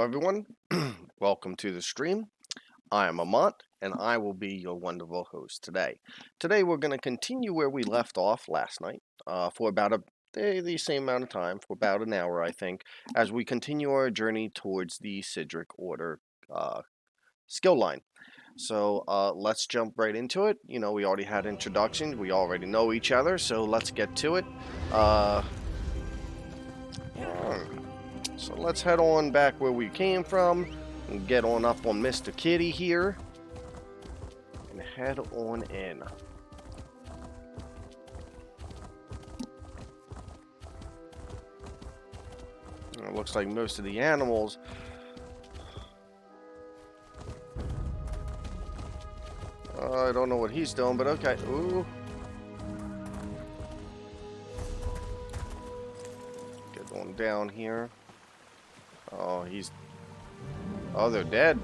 everyone. Welcome to the stream. I am Amont, and I will be your wonderful host today. Today we're going to continue where we left off last night for about the same amount of time, for about an hour, I think, as we continue our journey towards the Psijic Order skill line. So let's jump right into it. You know, we already had introductions. We already know each other, so let's get to it. So let's head on back where we came from and get on up on Mr. Kitty here and head on in. It looks like most of the animals I don't know what he's doing, but okay. Ooh. Get on down here. Oh, they're dead.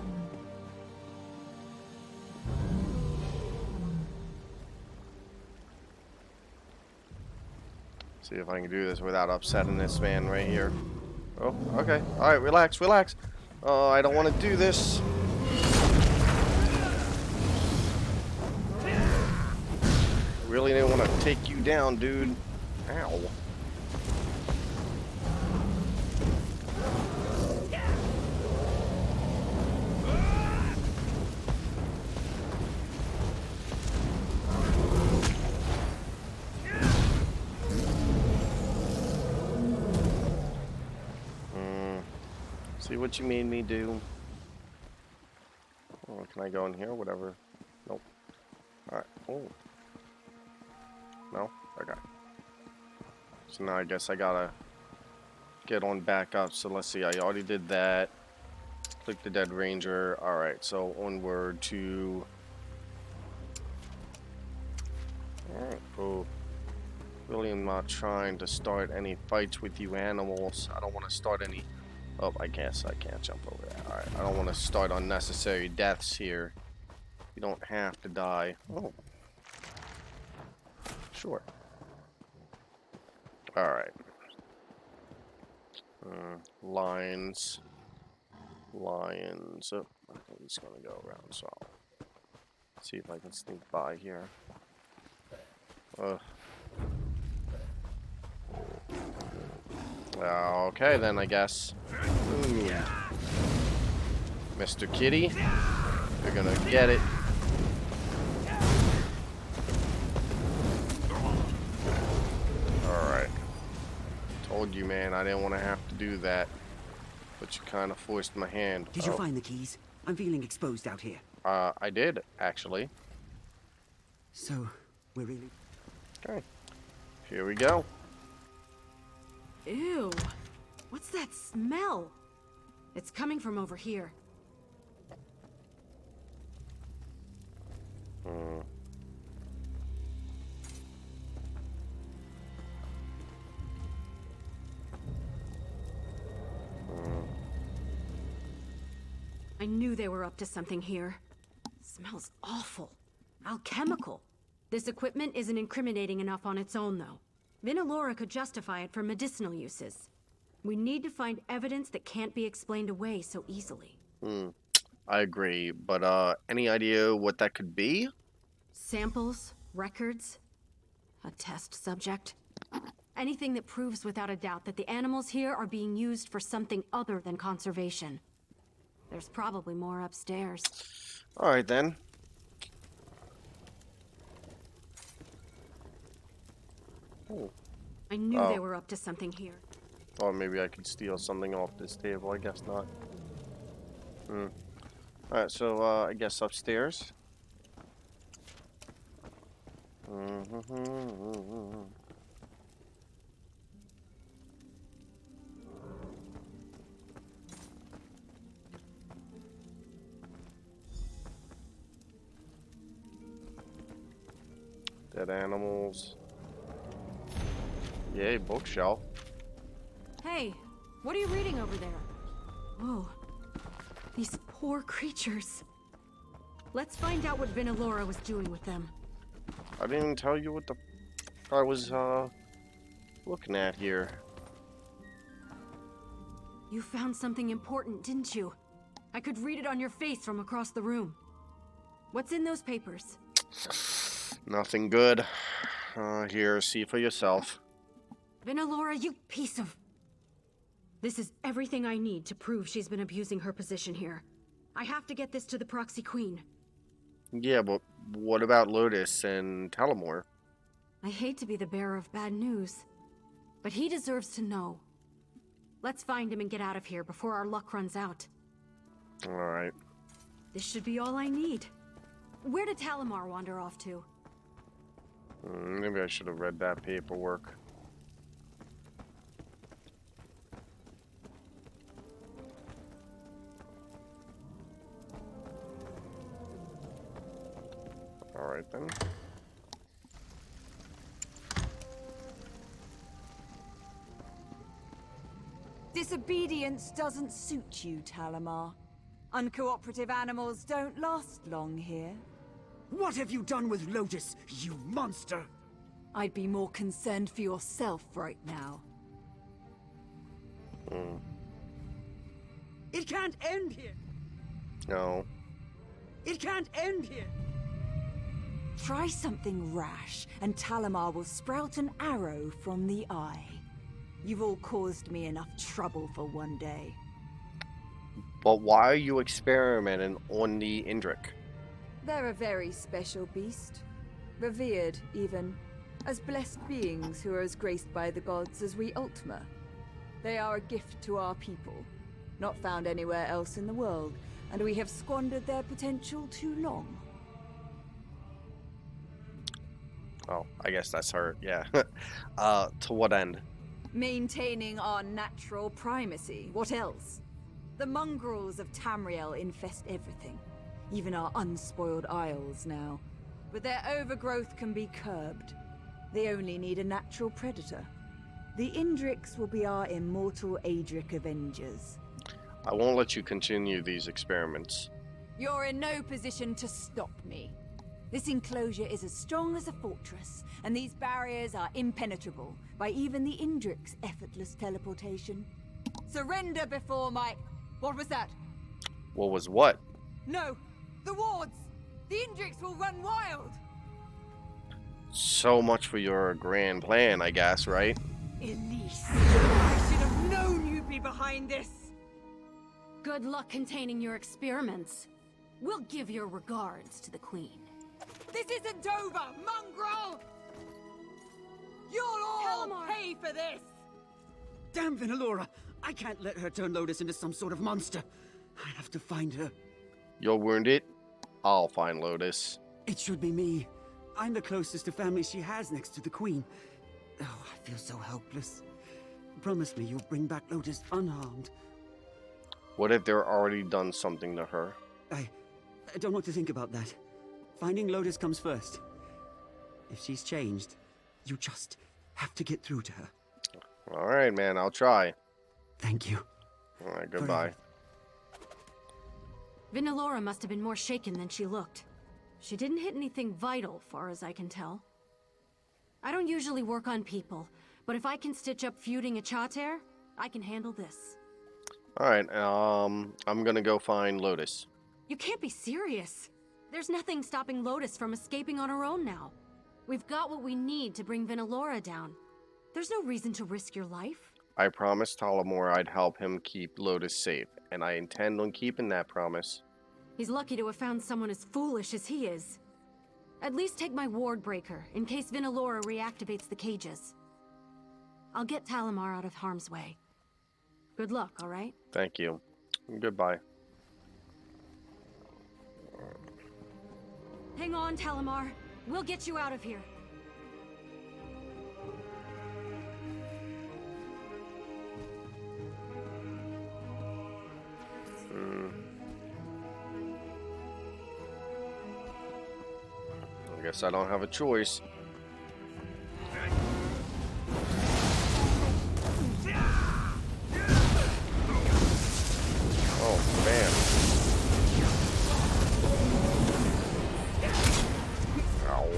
See if I can do this without upsetting this man right here. Oh, okay. Alright, relax, relax. Oh, I don't want to do this. Really didn't want to take you down, dude. Ow. See what you made me do. Oh, can I go in here? Whatever. Nope. Alright. Oh. No? Okay. So now I guess I gotta get on back up. So let's see. I already did that. Click the Dead Ranger. Alright, so onward to... Alright. Oh. Really am not trying to start any fights with you animals. I don't want to start any... Oh, I guess I can't jump over that. Alright, I don't want to start unnecessary deaths here. You don't have to die. Oh. Sure. Alright. Lions. Lions. Oh, I think he's going to go around, so I'll see if I can sneak by here. Okay, then I guess. Ooh. Mr. Kitty, you're gonna get it. Alright. Told you, man, I didn't want to have to do that. But you kind of forced my hand. Did you find the keys? I'm feeling exposed out here. I did, actually. So, we're really... Okay. Here we go. Ew. What's that smell? It's coming from over here. I knew they were up to something here. Smells awful. Alchemical. This equipment isn't incriminating enough on its own, though. Vinalora could justify it for medicinal uses. We need to find evidence that can't be explained away so easily. I agree, but any idea what that could be? Samples, records, a test subject. Anything that proves without a doubt that the animals here are being used for something other than conservation. There's probably more upstairs. Alright then. Oh. I knew they were up to something here. Or maybe I could steal something off this table. I guess not. Alright, so I guess upstairs. Dead animals. Yay, bookshelf. Hey, what are you reading over there? Whoa. These poor creatures. Let's find out what Vinalora was doing with them. I didn't even tell you what the I was looking at here. You found something important, didn't you? I could read it on your face from across the room. What's in those papers? Nothing good. Here, see for yourself. Vinalora, you piece of... This is everything I need to prove she's been abusing her position here. I have to get this to the Proxy Queen. Yeah, but what about Lotus and Talamor? I hate to be the bearer of bad news, but he deserves to know. Let's find him and get out of here before our luck runs out. Alright. This should be all I need. Where did Talamar wander off to? Maybe I should have read that paperwork. Alright then. Disobedience doesn't suit you, Talamar. Uncooperative animals don't last long here. What have you done with Lotus, you monster? I'd be more concerned for yourself right now. It can't end here! No. It can't end here! Try something rash, and Talamar will sprout an arrow from the eye. You've all caused me enough trouble for one day. But why are you experimenting on the Indrik? They're a very special beast. Revered, even. As blessed beings who are as graced by the gods as we Ultima. They are a gift to our people. Not found anywhere else in the world, and we have squandered their potential too long. Oh, I guess that's her, yeah. To what end? Maintaining our natural primacy. What else? The mongrels of Tamriel infest everything. Even our unspoiled isles now. But their overgrowth can be curbed. They only need a natural predator. The Indriks will be our immortal Adric Avengers. I won't let you continue these experiments. You're in no position to stop me. This enclosure is as strong as a fortress, and these barriers are impenetrable by even the Indrik's effortless teleportation. Surrender before my... What was that? What was what? No! The wards! The Indriks will run wild! So much for your grand plan, I guess, right? Elise, I should have known you'd be behind this! Good luck containing your experiments. We'll give your regards to the Queen. This isn't over, mongrel! You'll all Talamar. pay for this! Damn Vinalora! I can't let her turn Lotus into some sort of monster. I have to find her. You're wounded? I'll find Lotus. It should be me. I'm the closest to family she has next to the Queen. Oh, I feel so helpless. Promise me you'll bring back Lotus unharmed. What if they're already done something to her? I don't know what to think about that. Finding Lotus comes first. If she's changed, you just have to get through to her. Alright, man, I'll try. Thank you. Alright, goodbye. Vinalora must have been more shaken than she looked. She didn't hit anything vital, far as I can tell. I don't usually work on people, but if I can stitch up feuding a Chater, I can handle this. Alright, I'm gonna go find Lotus. You can't be serious. There's nothing stopping Lotus from escaping on her own now. We've got what we need to bring Vinalora down. There's no reason to risk your life. I promised Talamor I'd help him keep Lotus safe, and I intend on keeping that promise. He's lucky to have found someone as foolish as he is. At least take my ward breaker, in case Vinalora reactivates the cages. I'll get Talamar out of harm's way. Good luck, alright? Thank you. Goodbye. Hang on, Talamar. We'll get you out of here. I guess I don't have a choice. Oh, man. Ow.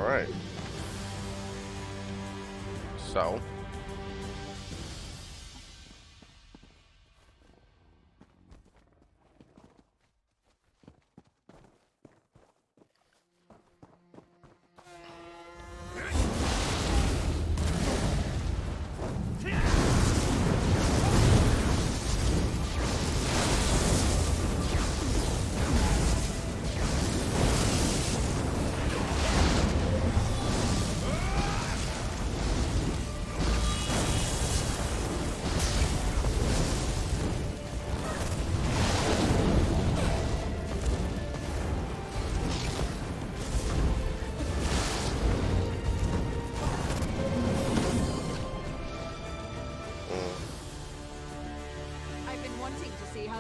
Alright. So.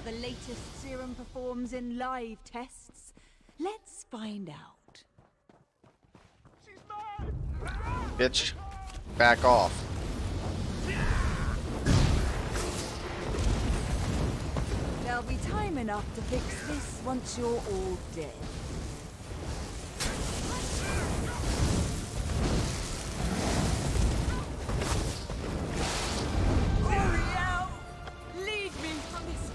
The latest serum performs in live tests. Let's find out. Bitch, back off. There'll be time enough to fix this once you're all dead.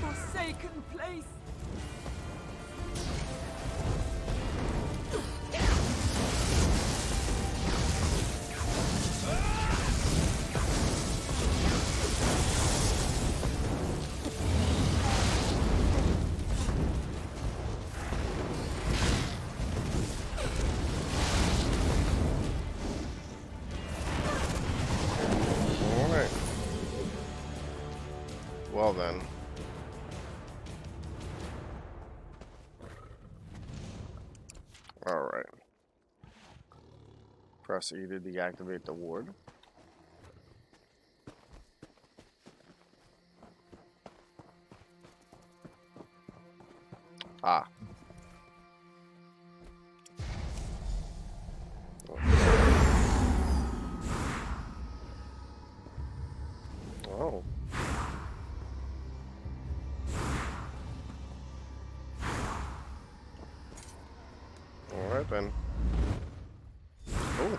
Forsaken place. All right. Well then. Alright. Press E to deactivate the ward. Ah. Oh. Alright then. Oh.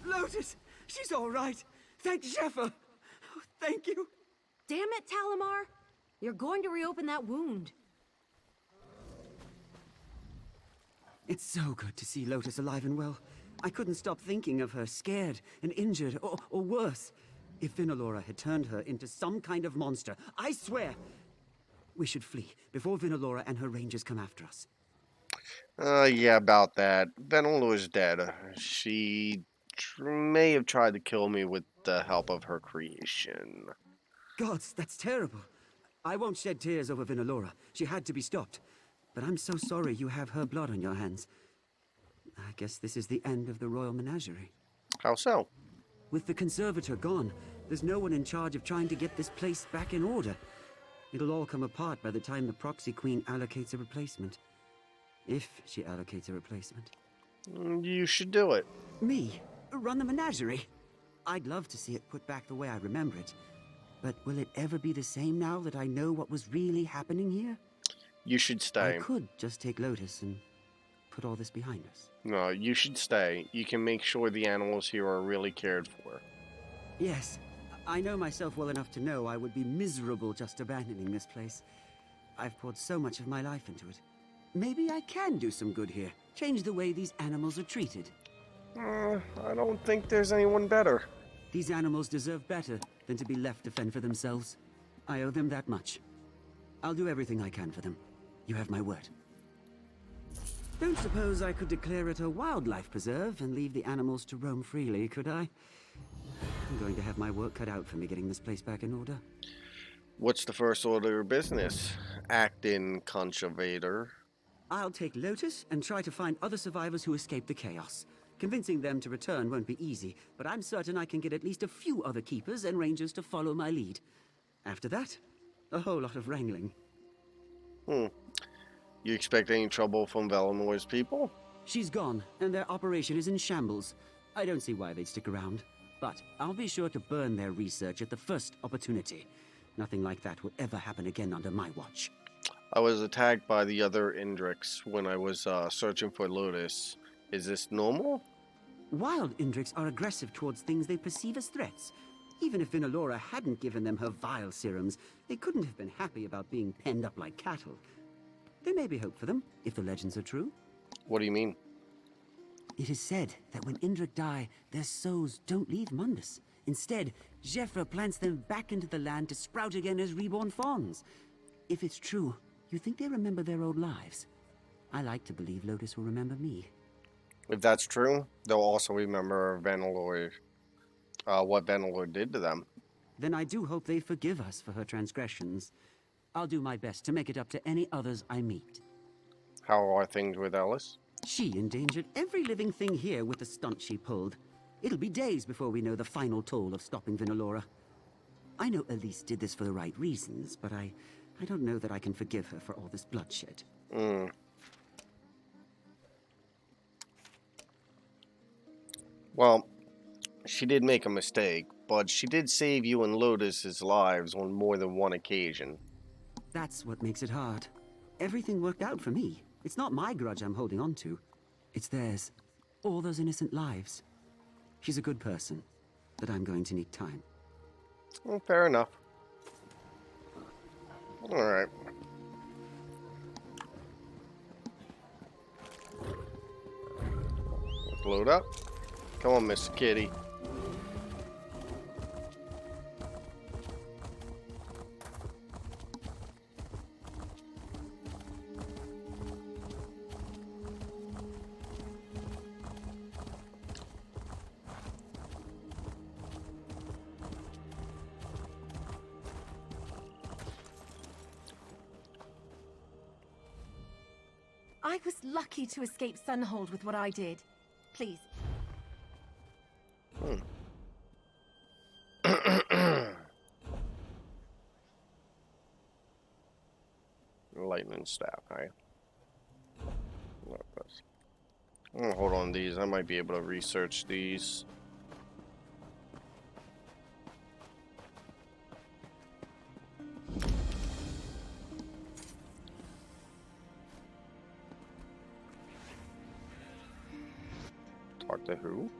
Lotus! She's all right! Thank Zephyr! Oh, thank you! Damn it, Talamar! You're going to reopen that wound. It's so good to see Lotus alive and well. I couldn't stop thinking of her scared and injured, or worse. If Vinalora had turned her into some kind of monster, I swear! We should flee before Vinalora and her rangers come after us. Yeah, about that. Venalora's dead. She may have tried to kill me with the help of her creation. Gods, that's terrible. I won't shed tears over Vinalora. She had to be stopped. But I'm so sorry you have her blood on your hands. I guess this is the end of the royal menagerie. How so? With the conservator gone, there's no one in charge of trying to get this place back in order. It'll all come apart by the time the proxy queen allocates a replacement. If she allocates a replacement. You should do it. Me? Run the menagerie? I'd love to see it put back the way I remember it. But will it ever be the same now that I know what was really happening here? You should stay. I could just take Lotus and put all this behind us. No, you should stay. You can make sure the animals here are really cared for. Yes, I know myself well enough to know I would be miserable just abandoning this place. I've poured so much of my life into it. Maybe I can do some good here. Change the way these animals are treated. I don't think there's anyone better. These animals deserve better than to be left to fend for themselves. I owe them that much. I'll do everything I can for them. You have my word. Don't suppose I could declare it a wildlife preserve and leave the animals to roam freely, could I? I'm going to have my work cut out for me getting this place back in order. What's the first order of business? Acting conservator. I'll take Lotus and try to find other survivors who escaped the chaos. Convincing them to return won't be easy, but I'm certain I can get at least a few other keepers and rangers to follow my lead. After that, a whole lot of wrangling. You expect any trouble from Velanore's people? She's gone, and their operation is in shambles. I don't see why they'd stick around. But I'll be sure to burn their research at the first opportunity. Nothing like that will ever happen again under my watch. I was attacked by the other Indrix when I was searching for Lotus, Is this normal? Wild Indrics are aggressive towards things they perceive as threats. Even if Vinalora hadn't given them her vile serums, they couldn't have been happy about being penned up like cattle. There may be hope for them, if the legends are true. What do you mean? It is said that when Indrik die, their souls don't leave Mundus. Instead, Jeffra plants them back into the land to sprout again as reborn fawns. If it's true, you think they remember their old lives? I like to believe Lotus will remember me. If that's true, they'll also remember Vanillor, what Vanillor did to them. Then I do hope they forgive us for her transgressions. I'll do my best to make it up to any others I meet. How are things with Ellis? She endangered every living thing here with the stunt she pulled. It'll be days before we know the final toll of stopping Vinalora. I know Elise did this for the right reasons, but I don't know that I can forgive her for all this bloodshed. Well, she did make a mistake, but she did save you and Lotus's lives on more than one occasion. That's what makes it hard. Everything worked out for me. It's not my grudge I'm holding on to. It's theirs. All those innocent lives. She's a good person, but I'm going to need time. Well, fair enough. Alright. Let's load up. Come on, Mr. Kitty. I was lucky to escape Sunhold with what I did. Please. Lightning staff, right? I'm gonna hold on to these. I might be able to research these. Talk to who?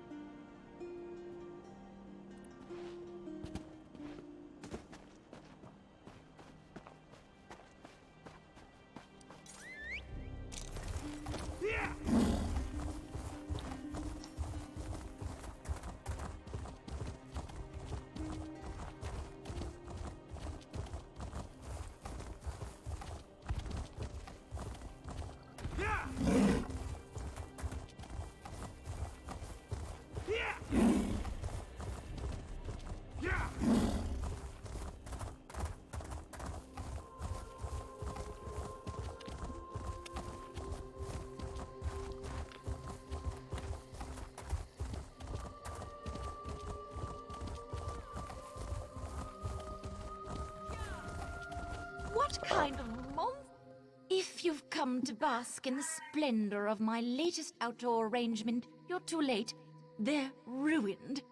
What kind of month? If you've come to bask in the splendor of my latest outdoor arrangement, you're too late. They're ruined.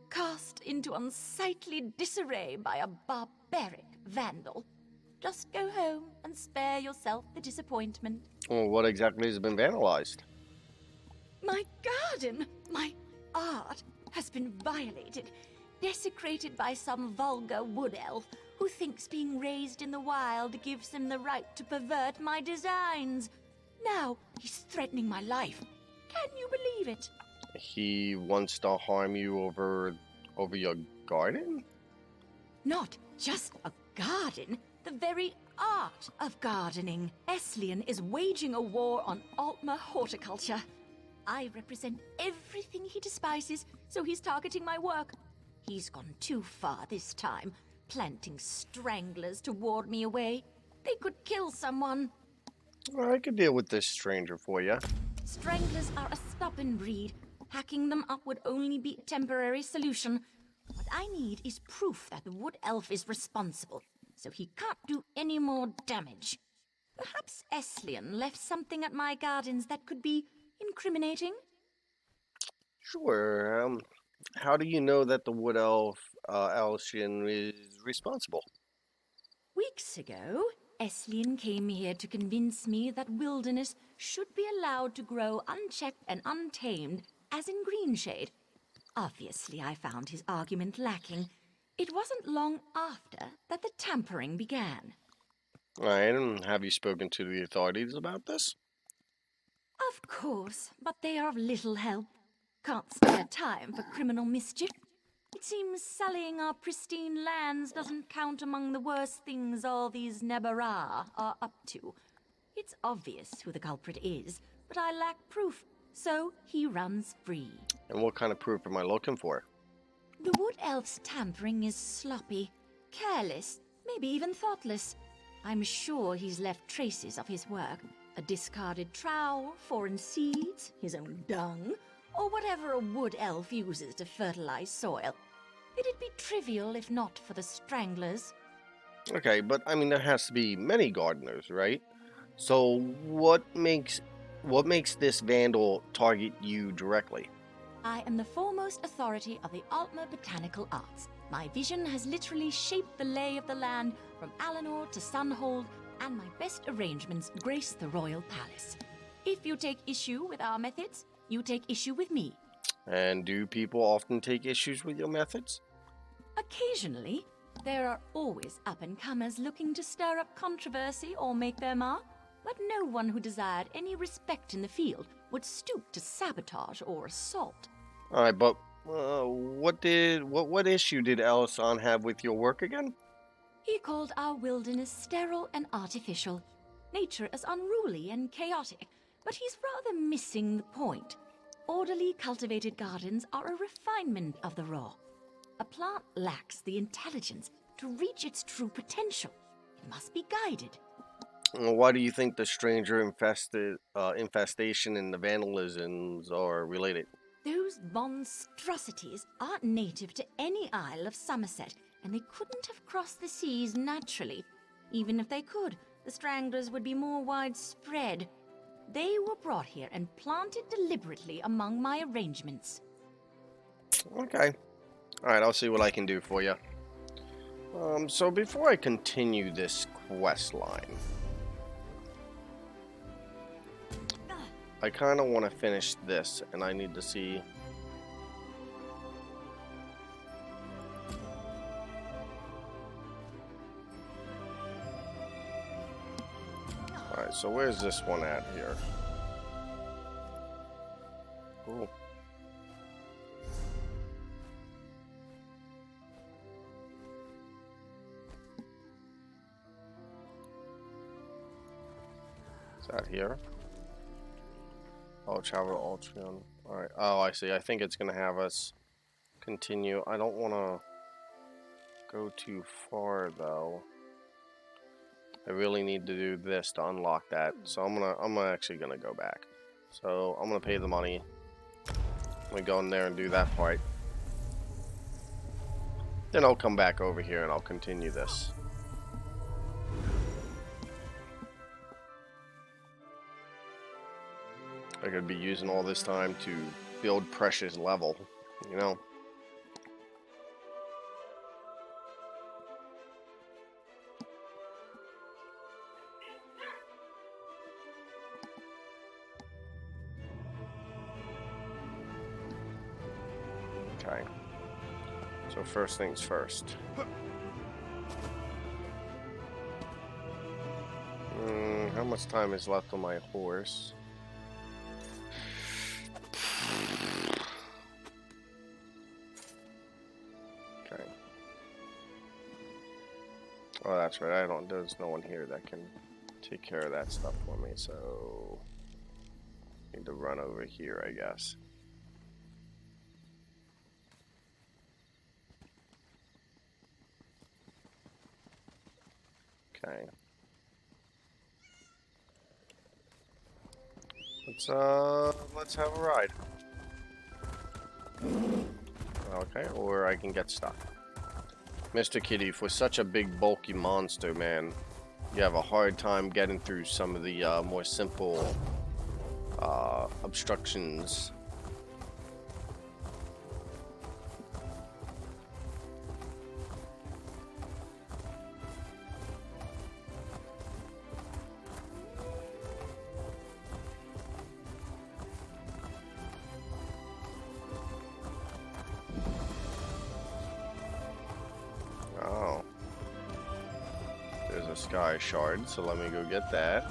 Cast into unsightly disarray by a barbaric vandal. Just go home and spare yourself the disappointment. Well, what exactly has been vandalized? My garden, my art, has been violated, desecrated by some vulgar wood elf who thinks being raised in the wild gives him the right to pervert my designs. Now he's threatening my life. Can you believe it? He wants to harm you over your garden? Not just a garden, the very art of gardening. Eslian is waging a war on Altmer horticulture. I represent everything he despises, so he's targeting my work. He's gone too far this time, planting stranglers to ward me away. They could kill someone. I could deal with this stranger for you. Stranglers are a stubborn breed. Hacking them up would only be a temporary solution. What I need is proof that the wood elf is responsible, so he can't do any more damage. Perhaps Eslian left something at my gardens that could be incriminating? Sure. How do you know that the wood elf, Alcian, is responsible? Weeks ago, Eslian came here to convince me that wilderness should be allowed to grow unchecked and untamed, as in Greenshade. Obviously, I found his argument lacking. It wasn't long after that the tampering began. Alright, and have you spoken to the authorities about this? Of course, but they are of little help. Can't spare time for criminal mischief. It seems sullying our pristine lands doesn't count among the worst things all these Nebara are up to. It's obvious who the culprit is, but I lack proof, so he runs free. And what kind of proof am I looking for? The Wood Elf's tampering is sloppy, careless, maybe even thoughtless. I'm sure he's left traces of his work. A discarded trowel, foreign seeds, his own dung, or whatever a Wood Elf uses to fertilize soil. It'd be trivial if not for the Stranglers. Okay, but I mean there has to be many gardeners, right? So what makes this vandal target you directly? I am the foremost authority of the Altmer botanical arts. My vision has literally shaped the lay of the land from Alinor to Sunhold, and my best arrangements grace the royal palace. If you take issue with our methods, you take issue with me. And do people often take issues with your methods? Occasionally, there are always up-and-comers looking to stir up controversy or make their mark, but no one who desired any respect in the field would stoop to sabotage or assault. Alright, but what issue did Alisan have with your work again? He called our wilderness sterile and artificial, nature as unruly and chaotic, but he's rather missing the point. Orderly cultivated gardens are a refinement of the raw. A plant lacks the intelligence to reach its true potential. It must be guided. Why do you think the stranger infestation and the vandalisms are related? Those monstrosities aren't native to any isle of Summerset, and they couldn't have crossed the seas naturally. Even if they could, the Stranglers would be more widespread. They were brought here and planted deliberately among my arrangements. Okay. Alright, I'll see what I can do for you. So before I continue this quest line, I kind of want to finish this, and I need to see... Alright, so where's this one at here? Cool. Is that here? Oh, travel Ultron. Alright. Oh, I see. I think it's going to have us continue. I don't want to go too far, though. I really need to do this to unlock that. So I'm actually gonna go back. So I'm gonna pay the money. I'm gonna go in there and do that part. Then I'll come back over here and I'll continue this. I could be using all this time to build precious level, you know. Okay. So first things first. How much time is left on my horse? Okay. Oh, that's right. There's no one here that can take care of that stuff for me, so need to run over here, I guess. Okay. Let's have a ride. Okay, or I can get stuck. Mr. Kitty, for such a big bulky monster, man, you have a hard time getting through some of the more simple obstructions. Sky Shard, so let me go get that.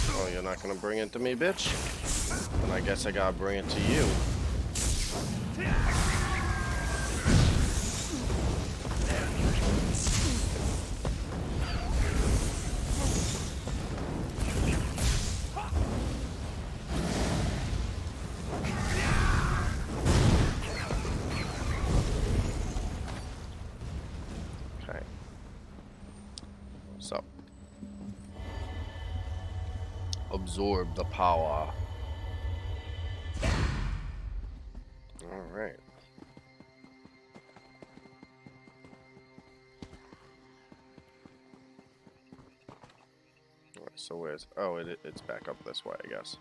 Oh, you're not gonna bring it to me, bitch? Then I guess I gotta bring it to you. So, absorb the power. Alright. So where's... Oh, it's back up this way, I guess.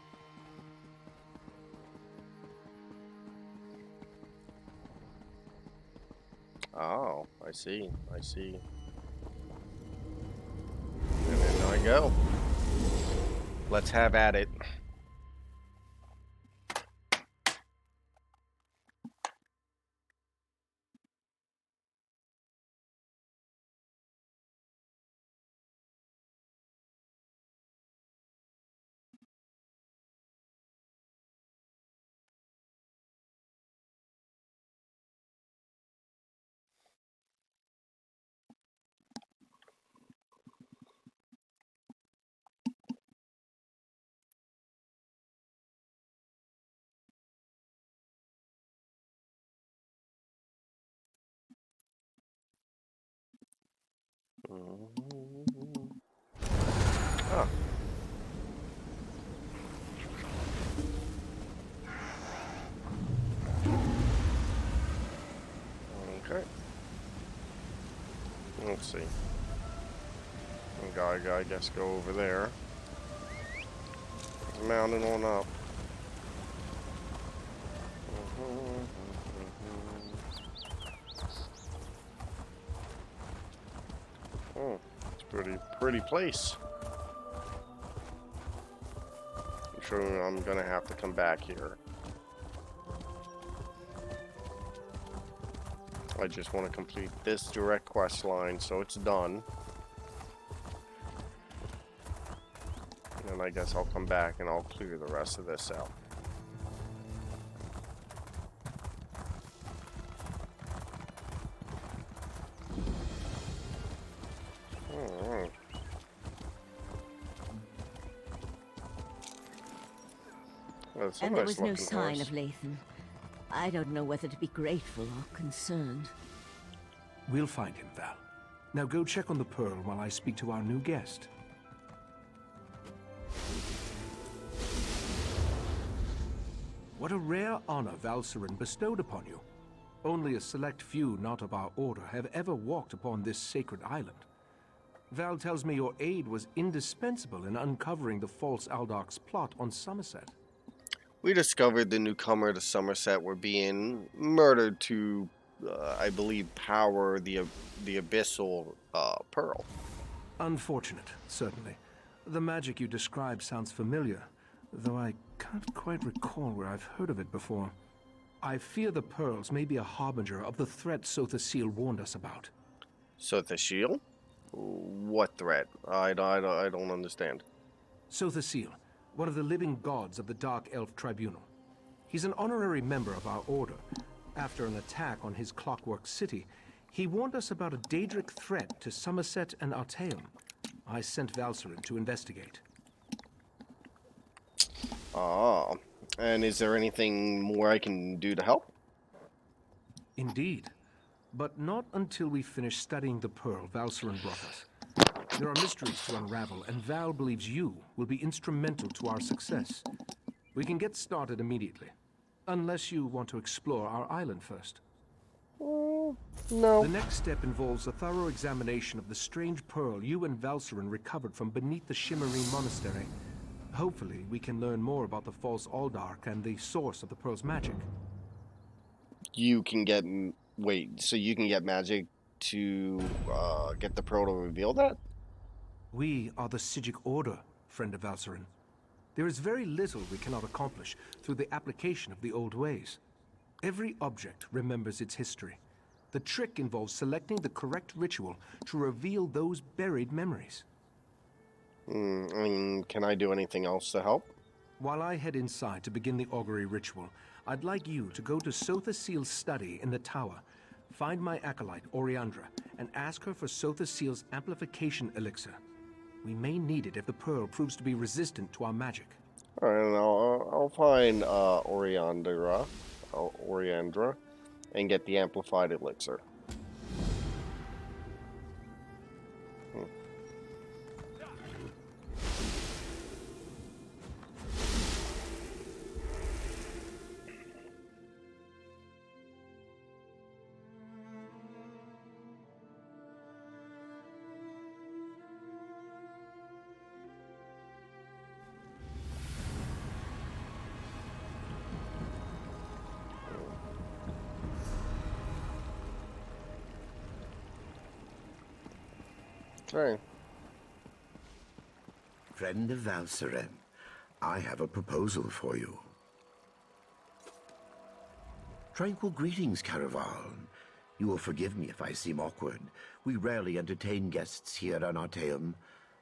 Oh, I see. I see. And there I go. Let's have at it. Ah. Okay. Let's see. I guess go over there. Mounting on up. Oh, it's a pretty place. I'm sure I'm gonna have to come back here. I just want to complete this direct quest line, so it's done. And I guess I'll come back and I'll clear the rest of this out. Alright. Well, And there was no sign of Lathan. I don't know whether to be grateful or concerned. We'll find him, Val. Now go check on the Pearl while I speak to our new guest. What a rare honor Valcerin bestowed upon you. Only a select few not of our order have ever walked upon this sacred island. Val tells me your aid was indispensable in uncovering the false Aldoc's plot on Summerset. We discovered the newcomer to Summerset were being murdered to, I believe, power the abyssal pearl. Unfortunate, certainly. The magic you describe sounds familiar, though I can't quite recall where I've heard of it before. I fear the pearls may be a harbinger of the threat Sothasil warned us about. Sothasil? What threat? I don't understand. Sothasil, one of the living gods of the Dark Elf Tribunal. He's an honorary member of our order. After an attack on his clockwork city, he warned us about a Daedric threat to Summerset and Artaeum. I sent Valcerin to investigate. Ah, and is there anything more I can do to help? Indeed. But not until we finish studying the pearl Valcerin brought us. There are mysteries to unravel, and Val believes you will be instrumental to our success. We can get started immediately. Unless you want to explore our island first. No. The next step involves a thorough examination of the strange pearl you and Valcerin recovered from beneath the Shimmerine Monastery. Hopefully, we can learn more about the false Aldark and the source of the pearl's magic. You can get... Wait, so you can get magic to get the pearl to reveal that? We are the Psijic Order, friend of Valcerin. There is very little we cannot accomplish through the application of the old ways. Every object remembers its history. The trick involves selecting the correct ritual to reveal those buried memories. Can I do anything else to help? While I head inside to begin the augury ritual, I'd like you to go to Sotha Seal's study in the tower, find my acolyte, Oriandra, and ask her for Sotha Seal's amplification elixir. We may need it if the pearl proves to be resistant to our magic. Alright, and I'll find Oriandra, and get the amplified elixir. Okay. Friend of Valseren, I have a proposal for you. Tranquil greetings, Caraval. You will forgive me if I seem awkward. We rarely entertain guests here on Artaeum.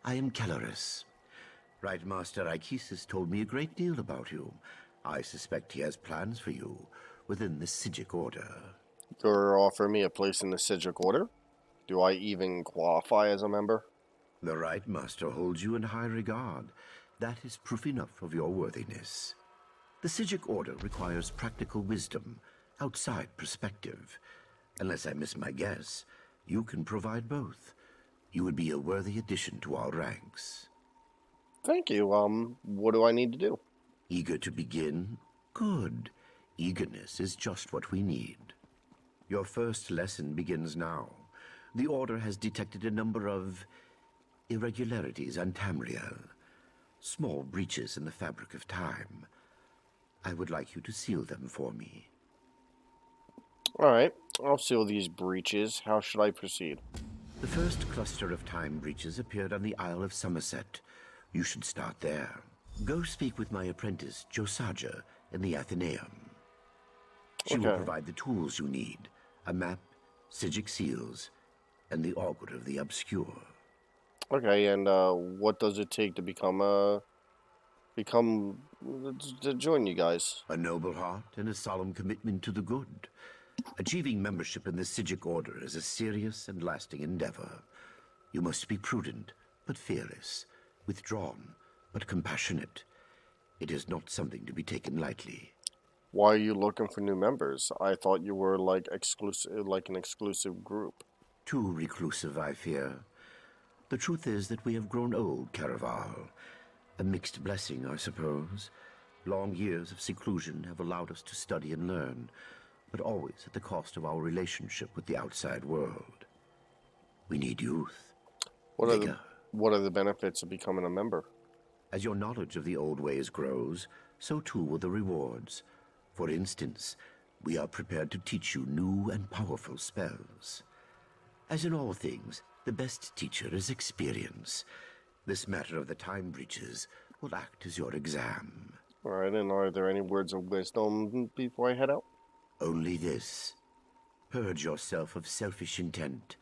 I am Kelleris. Right Master Ichesis told me a great deal about you. I suspect he has plans for you within the Psijic Order. You're offering me a place in the Psijic Order? Do I even qualify as a member? The Right Master holds you in high regard. That is proof enough of your worthiness. The Psijic Order requires practical wisdom, outside perspective. Unless I miss my guess, you can provide both. You would be a worthy addition to our ranks. Thank you. What do I need to do? Eager to begin? Good. Eagerness is just what we need. Your first lesson begins now. The Order has detected a number of irregularities on Tamriel. Small breaches in the fabric of time. I would like you to seal them for me. Alright, I'll seal these breaches. How should I proceed? The first cluster of time breaches appeared on the Isle of Summerset. You should start there. Go speak with my apprentice, Josaja, in the Athenaeum. She will provide the tools you need. A map, Psijic seals, and the Augur of the Obscure. Okay, and what does it take to to join you guys? A noble heart and a solemn commitment to the good. Achieving membership in the Psijic Order is a serious and lasting endeavor. You must be prudent, but fearless, withdrawn, but compassionate. It is not something to be taken lightly. Why are you looking for new members? I thought you were like an exclusive group. Too reclusive, I fear. The truth is that we have grown old, Caraval. A mixed blessing, I suppose. Long years of seclusion have allowed us to study and learn, but always at the cost of our relationship with the outside world. We need youth. What are the benefits of becoming a member? As your knowledge of the old ways grows, so too will the rewards. For instance, we are prepared to teach you new and powerful spells. As in all things, the best teacher is experience. This matter of the time breaches will act as your exam. Alright, and are there any words of wisdom before I head out? Only this. Purge yourself of selfish intent.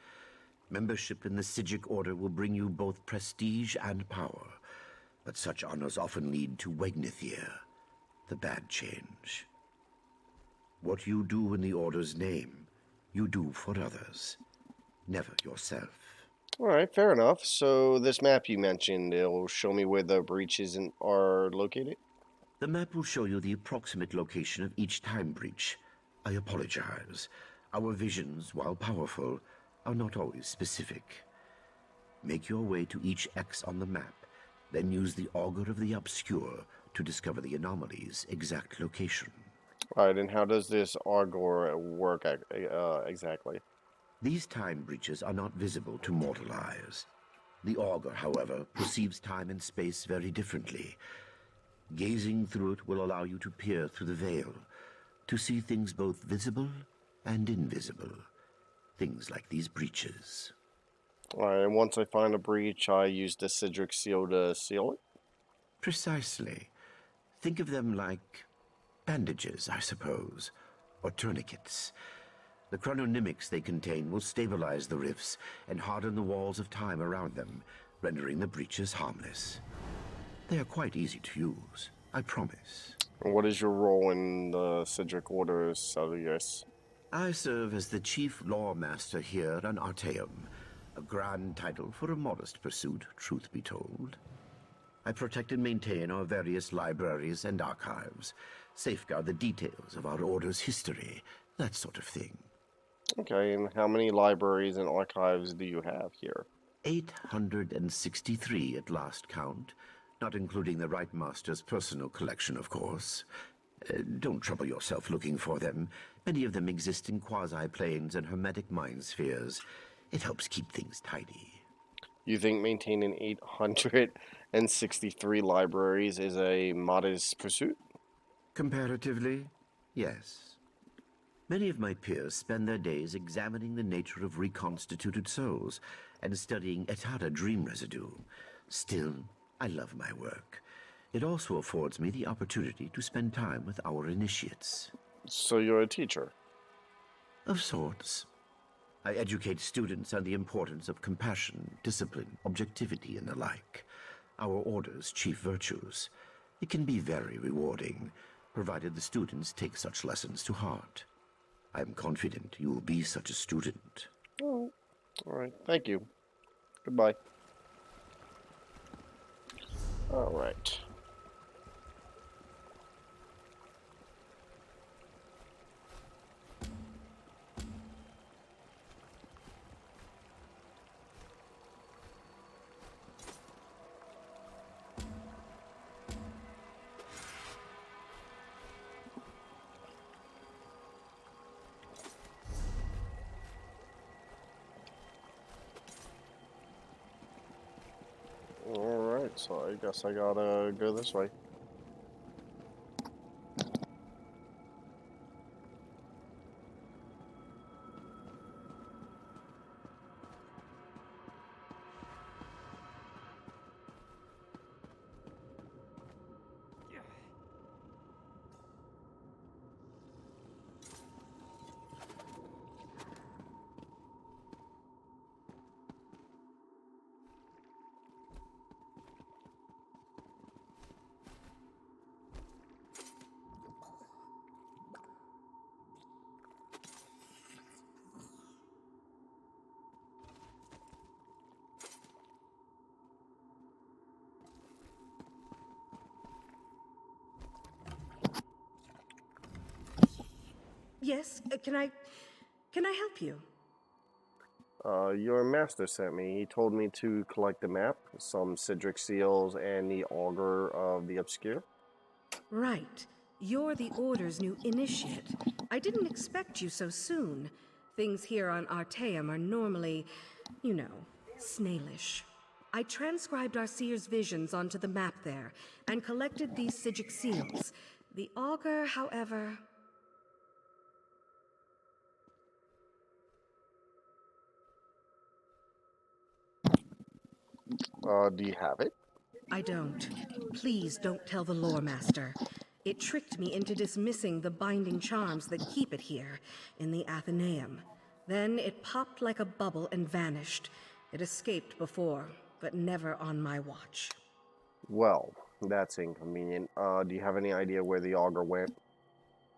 Membership in the Psijic Order will bring you both prestige and power, but such honors often lead to Wegnithir, the bad change. What you do in the Order's name, you do for others, never yourself. Alright, fair enough. So this map you mentioned, it'll show me where the breaches are located? The map will show you the approximate location of each time breach. I apologize. Our visions, while powerful, are not always specific. Make your way to each X on the map, then use the Augur of the Obscure to discover the anomaly's exact location. Alright, and how does this Augur work exactly? These time breaches are not visible to mortal eyes. The Augur, however, perceives time and space very differently. Gazing through it will allow you to peer through the veil, to see things both visible and invisible. Things like these breaches. Alright, and once I find a breach, I use the Psijic seal to seal it? Precisely. Think of them like bandages, I suppose, or tourniquets. The chrononymics they contain will stabilize the rifts and harden the walls of time around them, rendering the breaches harmless. They are quite easy to use, I promise. What is your role in the Psijic Order, Celius? I serve as the chief law master here on Artaeum, a grand title for a modest pursuit, truth be told. I protect and maintain our various libraries and archives, safeguard the details of our order's history, that sort of thing. Okay, and how many libraries and archives do you have here? 863 at last count, not including the Right Master's personal collection, of course. Don't trouble yourself looking for them. Many of them exist in quasi-planes and hermetic mind spheres. It helps keep things tidy. You think maintaining 863 libraries is a modest pursuit? Comparatively, yes. Many of my peers spend their days examining the nature of reconstituted souls and studying Etata dream residue. Still, I love my work. It also affords me the opportunity to spend time with our initiates. So you're a teacher? Of sorts. I educate students on the importance of compassion, discipline, objectivity, and the like. Our order's chief virtues. It can be very rewarding, provided the students take such lessons to heart. I'm confident you will be such a student. All right. Thank you. Goodbye. All right. Alright, so I guess I gotta go this way. Yes, can I help you? Your master sent me. He told me to collect the map, some Psijic seals, and the Augur of the Obscure. Right. You're the Order's new initiate. I didn't expect you so soon. Things here on Artaeum are normally, you know, snailish. I transcribed our seer's visions onto the map there, and collected these Psijic seals. The Augur, however... Do you have it? I don't. Please don't tell the lore master. It tricked me into dismissing the binding charms that keep it here, in the Athenaeum. Then it popped like a bubble and vanished. It escaped before, but never on my watch. Well, that's inconvenient. Do you have any idea where the Augur went?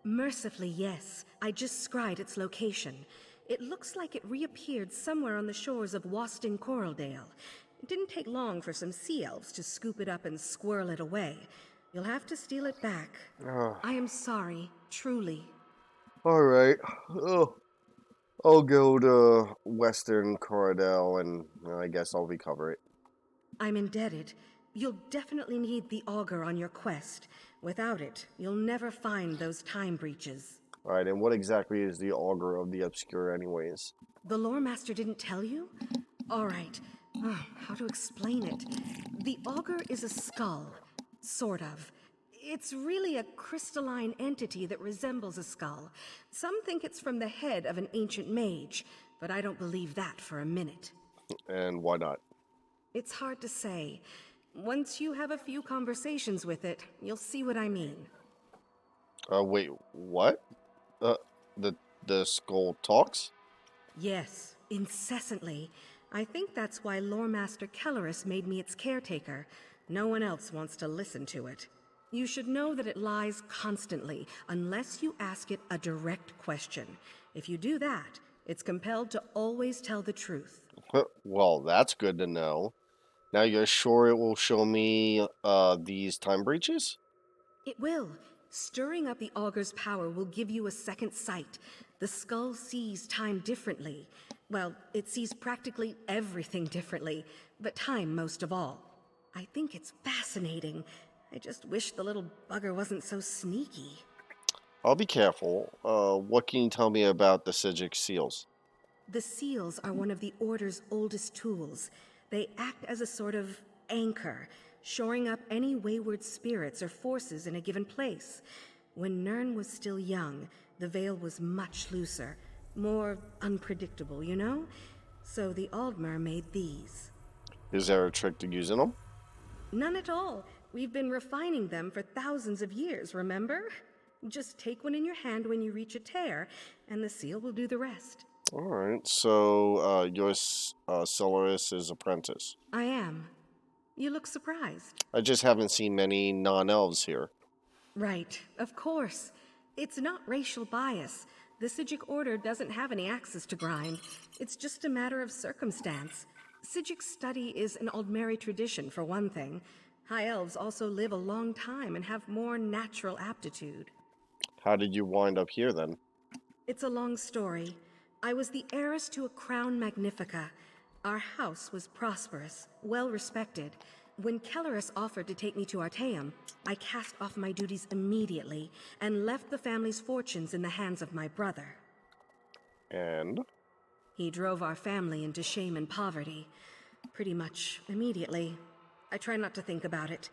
Mercifully, yes. I just scried its location. It looks like it reappeared somewhere on the shores of Waston Coraldale. It didn't take long for some sea elves to scoop it up and squirrel it away. You'll have to steal it back. I am sorry, truly. Alright. Oh, I'll go to Western Coraldale and I guess I'll recover it. I'm indebted. You'll definitely need the Augur on your quest. Without it, you'll never find those time breaches. Alright, and what exactly is the Augur of the Obscure anyways? The lore master didn't tell you? Alright. How to explain it? The Augur is a skull. Sort of. It's really a crystalline entity that resembles a skull. Some think it's from the head of an ancient mage, but I don't believe that for a minute. And why not? It's hard to say. Once you have a few conversations with it, you'll see what I mean. Wait, what? Uh, the skull talks? Yes, incessantly. I think that's why Lore Master Kelleris made me its caretaker. No one else wants to listen to it. You should know that it lies constantly, unless you ask it a direct question. If you do that, it's compelled to always tell the truth. Well, that's good to know. Now you're sure it will show me, these time breaches? It will. Stirring up the Augur's power will give you a second sight. The skull sees time differently. Well, it sees practically everything differently, but time most of all. I think it's fascinating. I just wish the little bugger wasn't so sneaky. I'll be careful. What can you tell me about the Psijic seals? The seals are one of the Order's oldest tools. They act as a sort of anchor, shoring up any wayward spirits or forces in a given place. When Nirn was still young, the veil was much looser, more unpredictable, you know? So the Aldmer made these. Is there a trick to using them? None at all. We've been refining them for thousands of years, remember? Just take one in your hand when you reach a tear, and the seal will do the rest. Alright, so, you're Solaris's apprentice. I am. You look surprised. I just haven't seen many non-elves here. Right, of course. It's not racial bias. The Psijic Order doesn't have any axes to grind. It's just a matter of circumstance. Psijic study is an Aldmeri tradition, for one thing. High elves also live a long time and have more natural aptitude. How did you wind up here, then? It's a long story. I was the heiress to a crown magnifica. Our house was prosperous, well respected. When Kelleris offered to take me to Artaeum, I cast off my duties immediately and left the family's fortunes in the hands of my brother. And? He drove our family into shame and poverty. Pretty much immediately. I try not to think about it.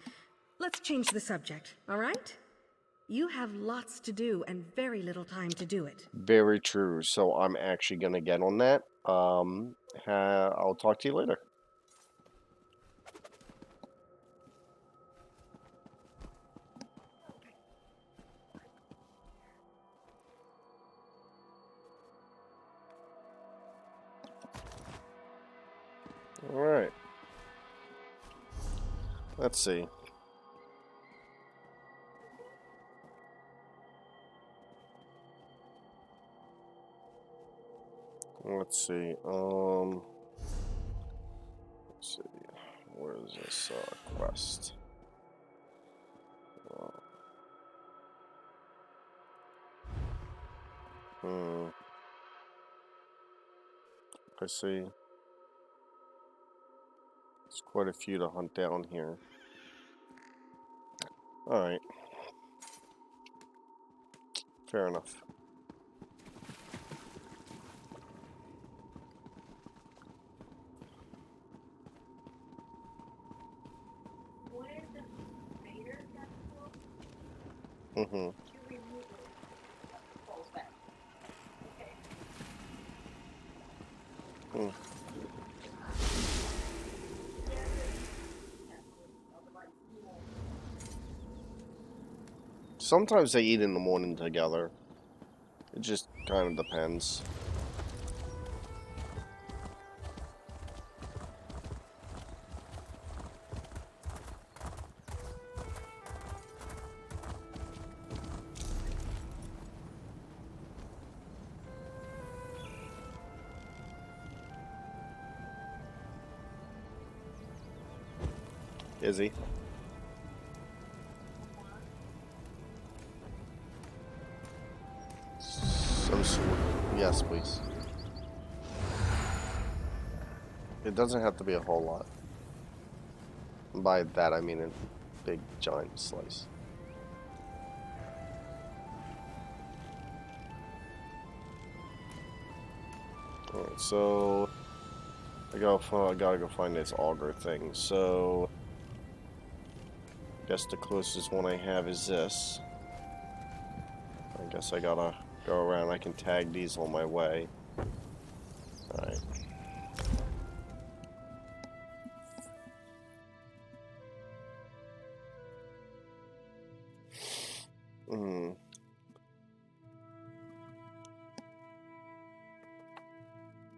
Let's change the subject, all right? You have lots to do and very little time to do it. Very true, so I'm actually gonna get on that. I'll talk to you later. Alright. Let's see. Let's see. Let's see. Where is this quest? I see. There's quite a few to hunt down here. Alright. Fair enough. Mm-hmm. Sometimes they eat in the morning together. It just kind of depends. Is he? Some sort. Yes, please. It doesn't have to be a whole lot. By that I mean a big giant slice. Alright, so I gotta go find this auger thing. So I guess the closest one I have is this. I guess I gotta go around. I can tag these on my way. Alright.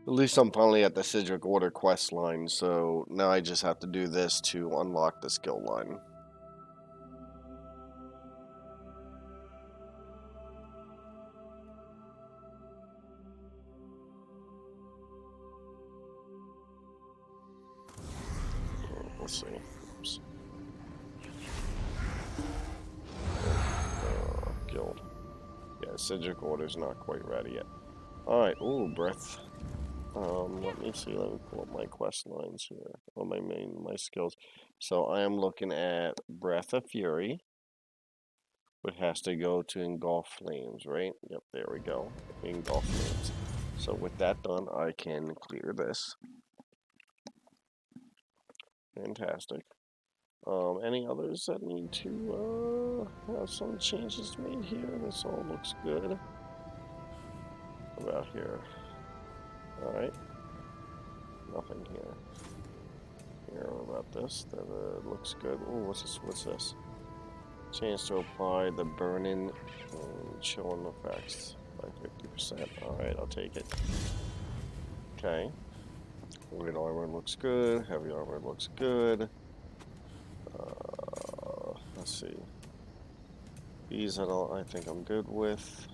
At least I'm finally at the Psijic Order quest line, so now I just have to do this to unlock the skill line. Let's see. Oops. Guild. Yeah, Psijic Order's not quite ready yet. Alright, ooh, breath. Let me see, let me pull up my quest lines here. Or my skills. So I am looking at Breath of Fury. Which has to go to Engulf Flames, right? Yep, there we go. Engulf Flames. So with that done, I can clear this. Fantastic. Any others that need to have some changes made here? This all looks good. What about here? Alright. Nothing here. Here, what about this? That looks good. Oh, what's this? Chance to apply the burn-in and chilling effects by 50%. Alright, I'll take it. Okay. Light armor looks good. Heavy armor looks good. Let's see. These I think I'm good with.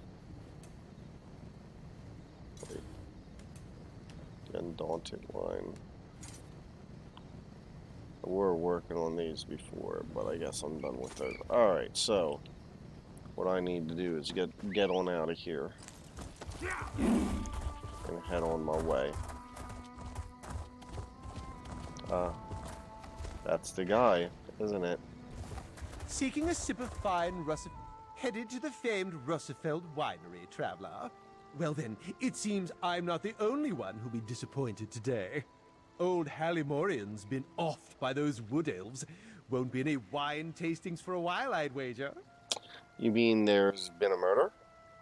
Wait. Undaunted line. We're working on these before, but I guess I'm done with those. Alright, so what I need to do is get on out of here and head on my way. That's the guy, isn't it? Seeking a sip of fine headed to the famed Russefeld winery, traveler. Well then, it seems I'm not the only one who'll be disappointed today. Old Hallimorian's been offed by those wood elves. Won't be any wine tastings for a while, I'd wager. You mean there's been a murder?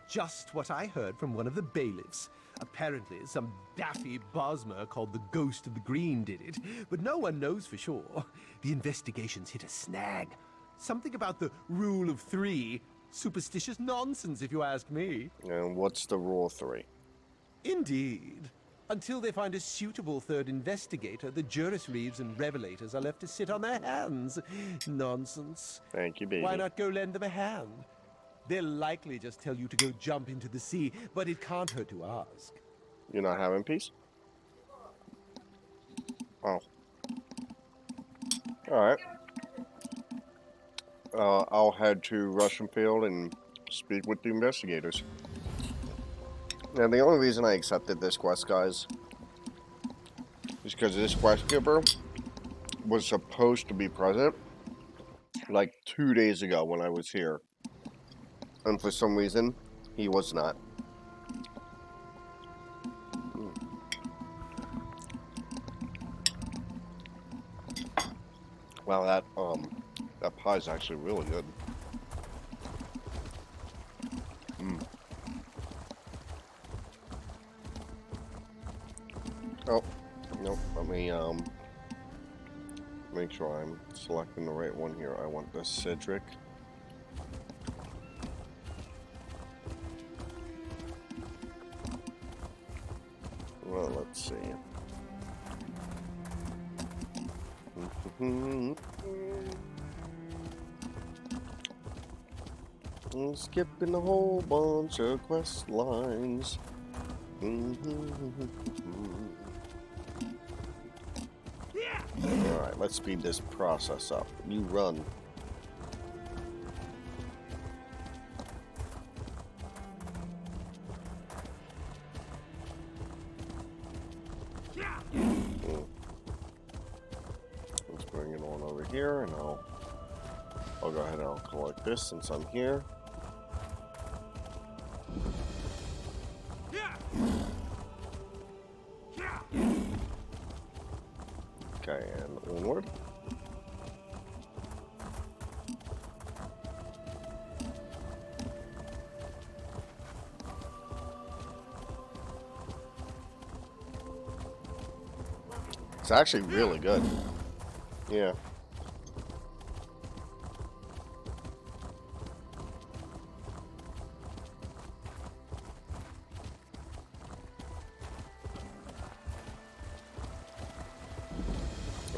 Just what I heard from one of the bailiffs. Apparently, some daffy Bosmer called the Ghost of the Green did it, but no one knows for sure. The investigation's hit a snag. Something about the rule of three. Superstitious nonsense, if you ask me. And what's the rule of 3? Indeed. Until they find a suitable third investigator, the Juris Reeves and Revelators are left to sit on their hands. Nonsense. Thank you, baby. Why not go lend them a hand? They'll likely just tell you to go jump into the sea, but it can't hurt to ask. You're not having peace? Oh. Alright. I'll head to Russianfield and speak with the investigators. Now, the only reason I accepted this quest, guys, is because this quest giver was supposed to be present like 2 days ago when I was here. And for some reason, he was not. Wow, that pie's actually really good. Oh, nope, let me, make sure I'm selecting the right one here. I want the Psijic. Well, let's see. I'm skipping a whole bunch of quest lines. Alright, let's speed this process up. You run. Let's bring it on over here, and I'll go ahead and I'll collect this since I'm here. Okay, and onward. It's actually really good. Yeah.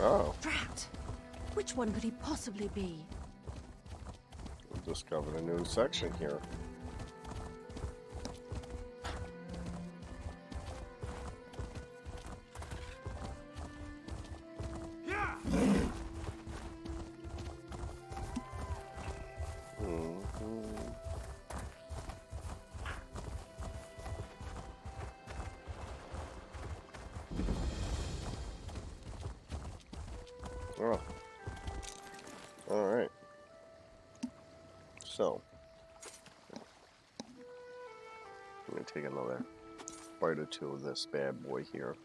Oh. Drat! Which one could he possibly be? We discovered a new section here. Oh. Alright. So. Let me take another bite or two of this bad boy here.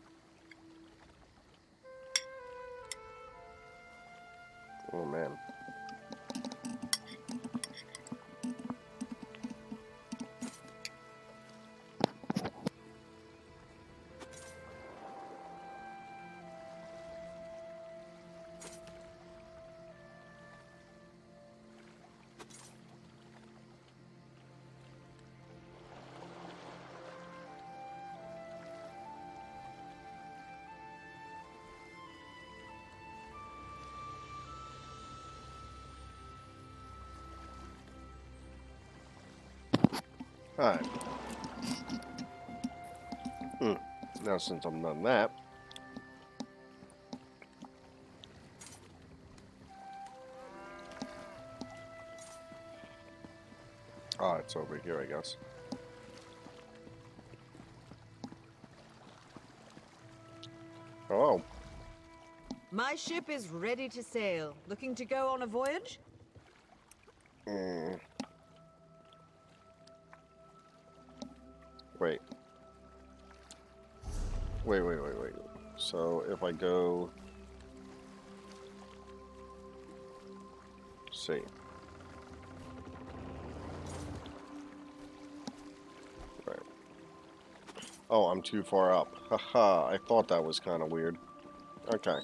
Oh man. Alright. Now since I'm done that, it's over here, I guess. Oh. My ship is ready to sail. Looking to go on a voyage? Wait. Wait. So if I go... Let's see. Right. Oh, I'm too far up. Haha, I thought that was kind of weird. Okay.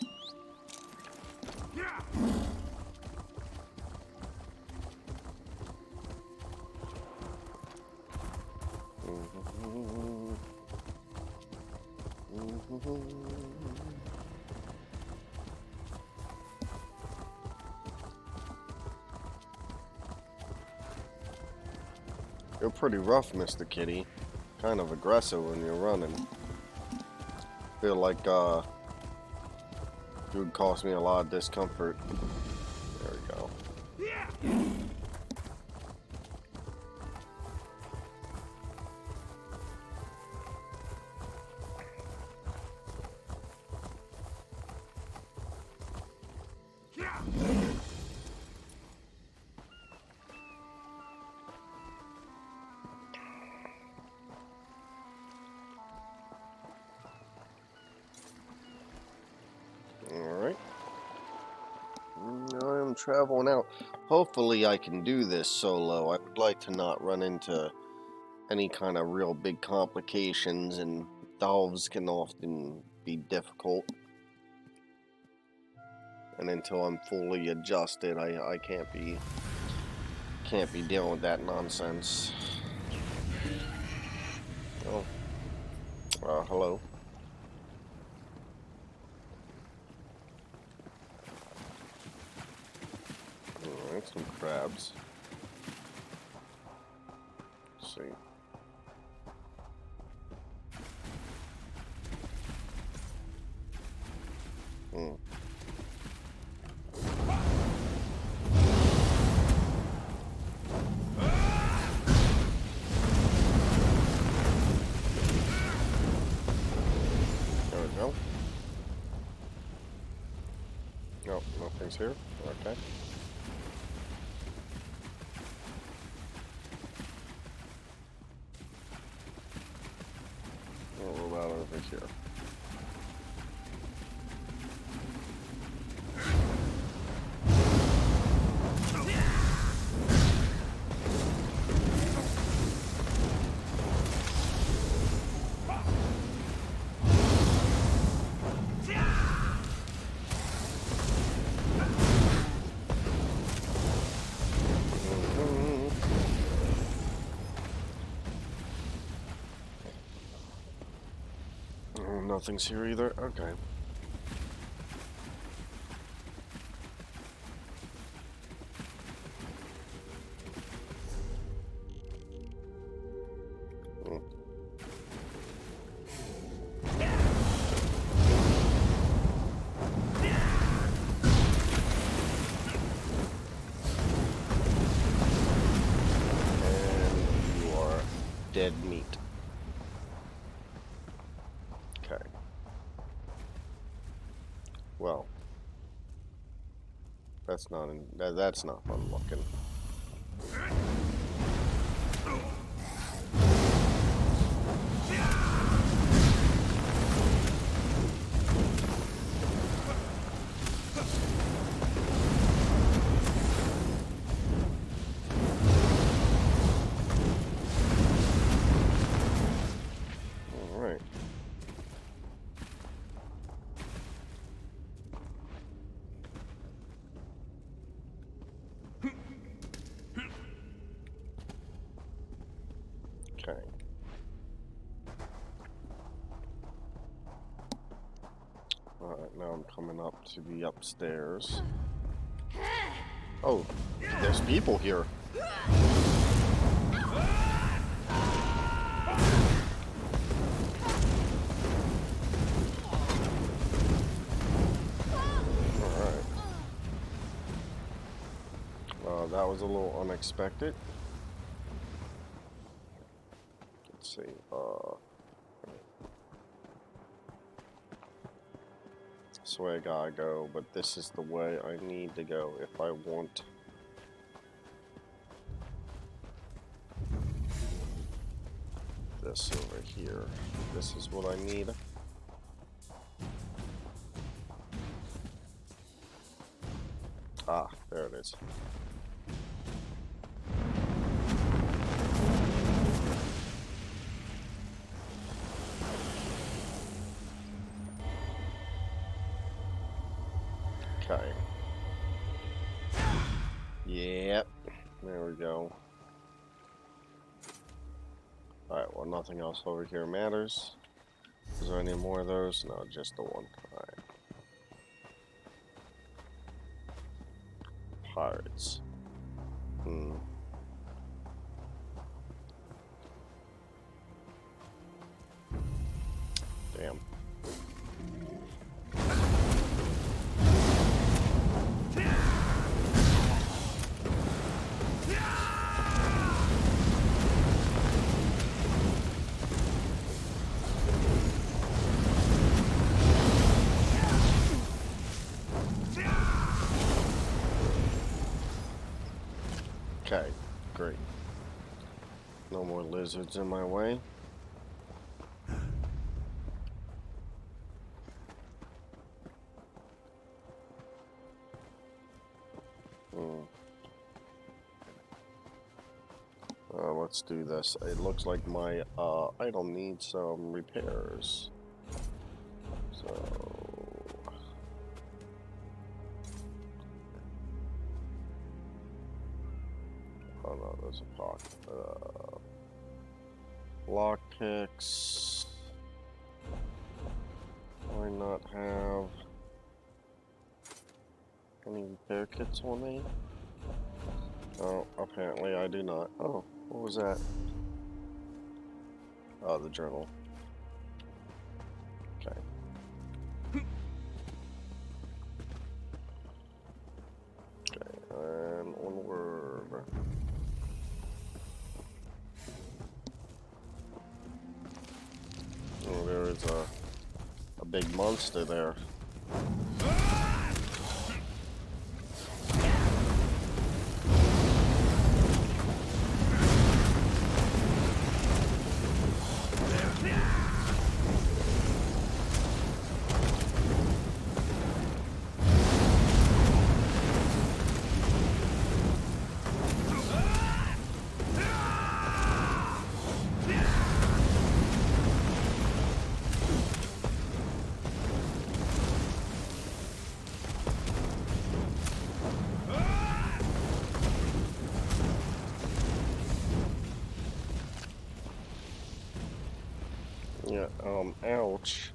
You're pretty rough, Mr. Kitty. Kind of aggressive when you're running. Feel like, it would cause me a lot of discomfort. There we go. Alright. I'm traveling out. Hopefully I can do this solo. I would like to not run into any kind of real big complications, and delves can often be difficult. And until I'm fully adjusted, I can't be dealing with that nonsense. Oh. Hello. Alright, some crabs. Let's see. There we go. No, nothing's here. Okay. What about over here? Nothing's here either. Okay. dead meat. Okay. Well, that's not that's not fun looking. All right. Okay. Alright, now I'm coming up to the upstairs. Oh, there's people here. Alright. That was a little unexpected. Let's see, this way I gotta go, but this is the way I need to go if I want this over here. This is what I need. Ah, there it is. Okay. Yep. There we go. Alright, well, nothing else over here matters. Is there any more of those? No, just the one. Alright. Pirates. Damn. Okay, great. No more lizards in my way. Let's do this. It looks like my item needs some repairs. So... oh no, there's a pocket. Lock picks. Why not have any repair kits on me? Oh, apparently I do not. Oh, what was that? Oh, the journal. Okay. Okay, and onward. Oh, there is a big monster there. Yeah, ouch.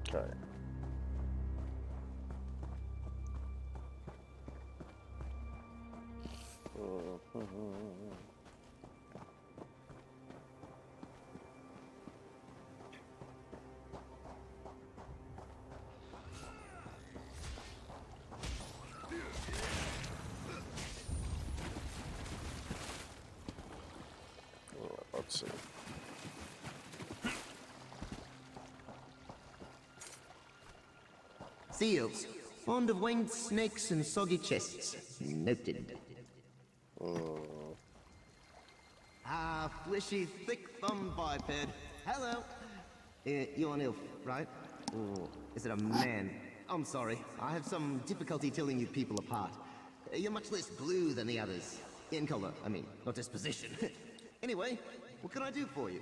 Okay. Let's see. Seals. Fond of winged snakes and soggy chests. Noted. Ah, fleshy, thick-thumbed biped. Hello. You're an elf, right? Or is it a man? I'm sorry. I have some difficulty telling you people apart. You're much less blue than the others. In color, I mean, not disposition. Anyway, what can I do for you?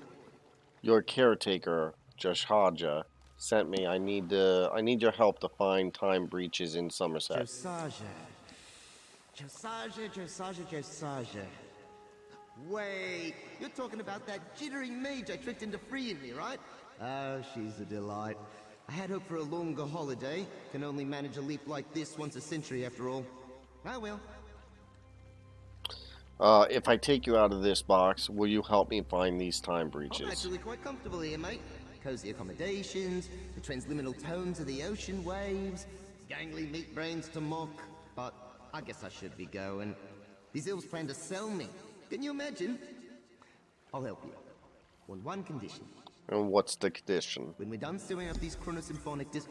Your caretaker, Joshaja, sent me. I need your help to find time breaches in Summerset. Joshaja. Wait, you're talking about that jittery mage I tricked into freeing me, right? Oh, she's a delight. I had hoped for a longer holiday. Can only manage a leap like this once a century, after all. I will. If I take you out of this box, will you help me find these time breaches? I'm actually quite comfortable here, mate. Cozy accommodations, the transliminal tones of the ocean waves, gangly meat brains to mock. But I guess I should be going. These elves plan to sell me. Can you imagine? I'll help you. On one condition. And what's the condition? When we're done sewing up these chronosymphonic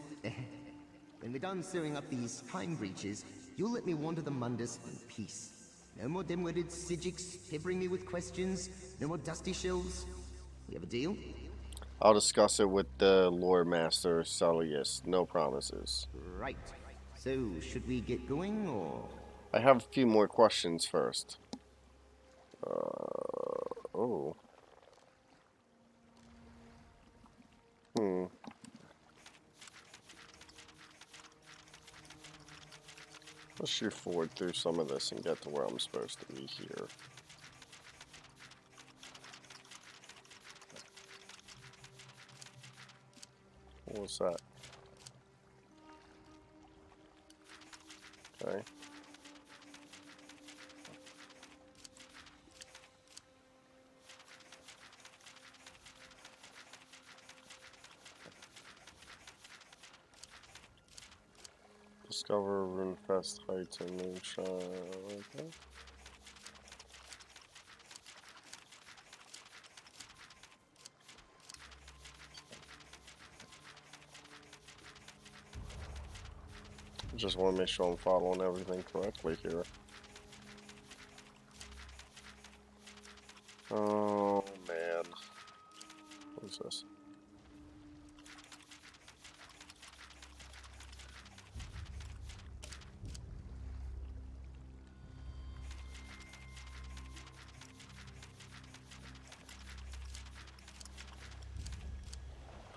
when we're done sewing up these time breaches, you'll let me wander the Mundus in peace. No more dim-witted Psijics peppering me with questions. No more dusty shells. We have a deal? I'll discuss it with the Lord Master Celius. No promises. Right. So, should we get going, or...? I have a few more questions first. Oh. Let's shoot forward through some of this and get to where I'm supposed to be here. What was that? Okay. Discover Runefest Heights and Moonshine. Okay. Just want to make sure I'm following everything correctly here. Oh man. What is this?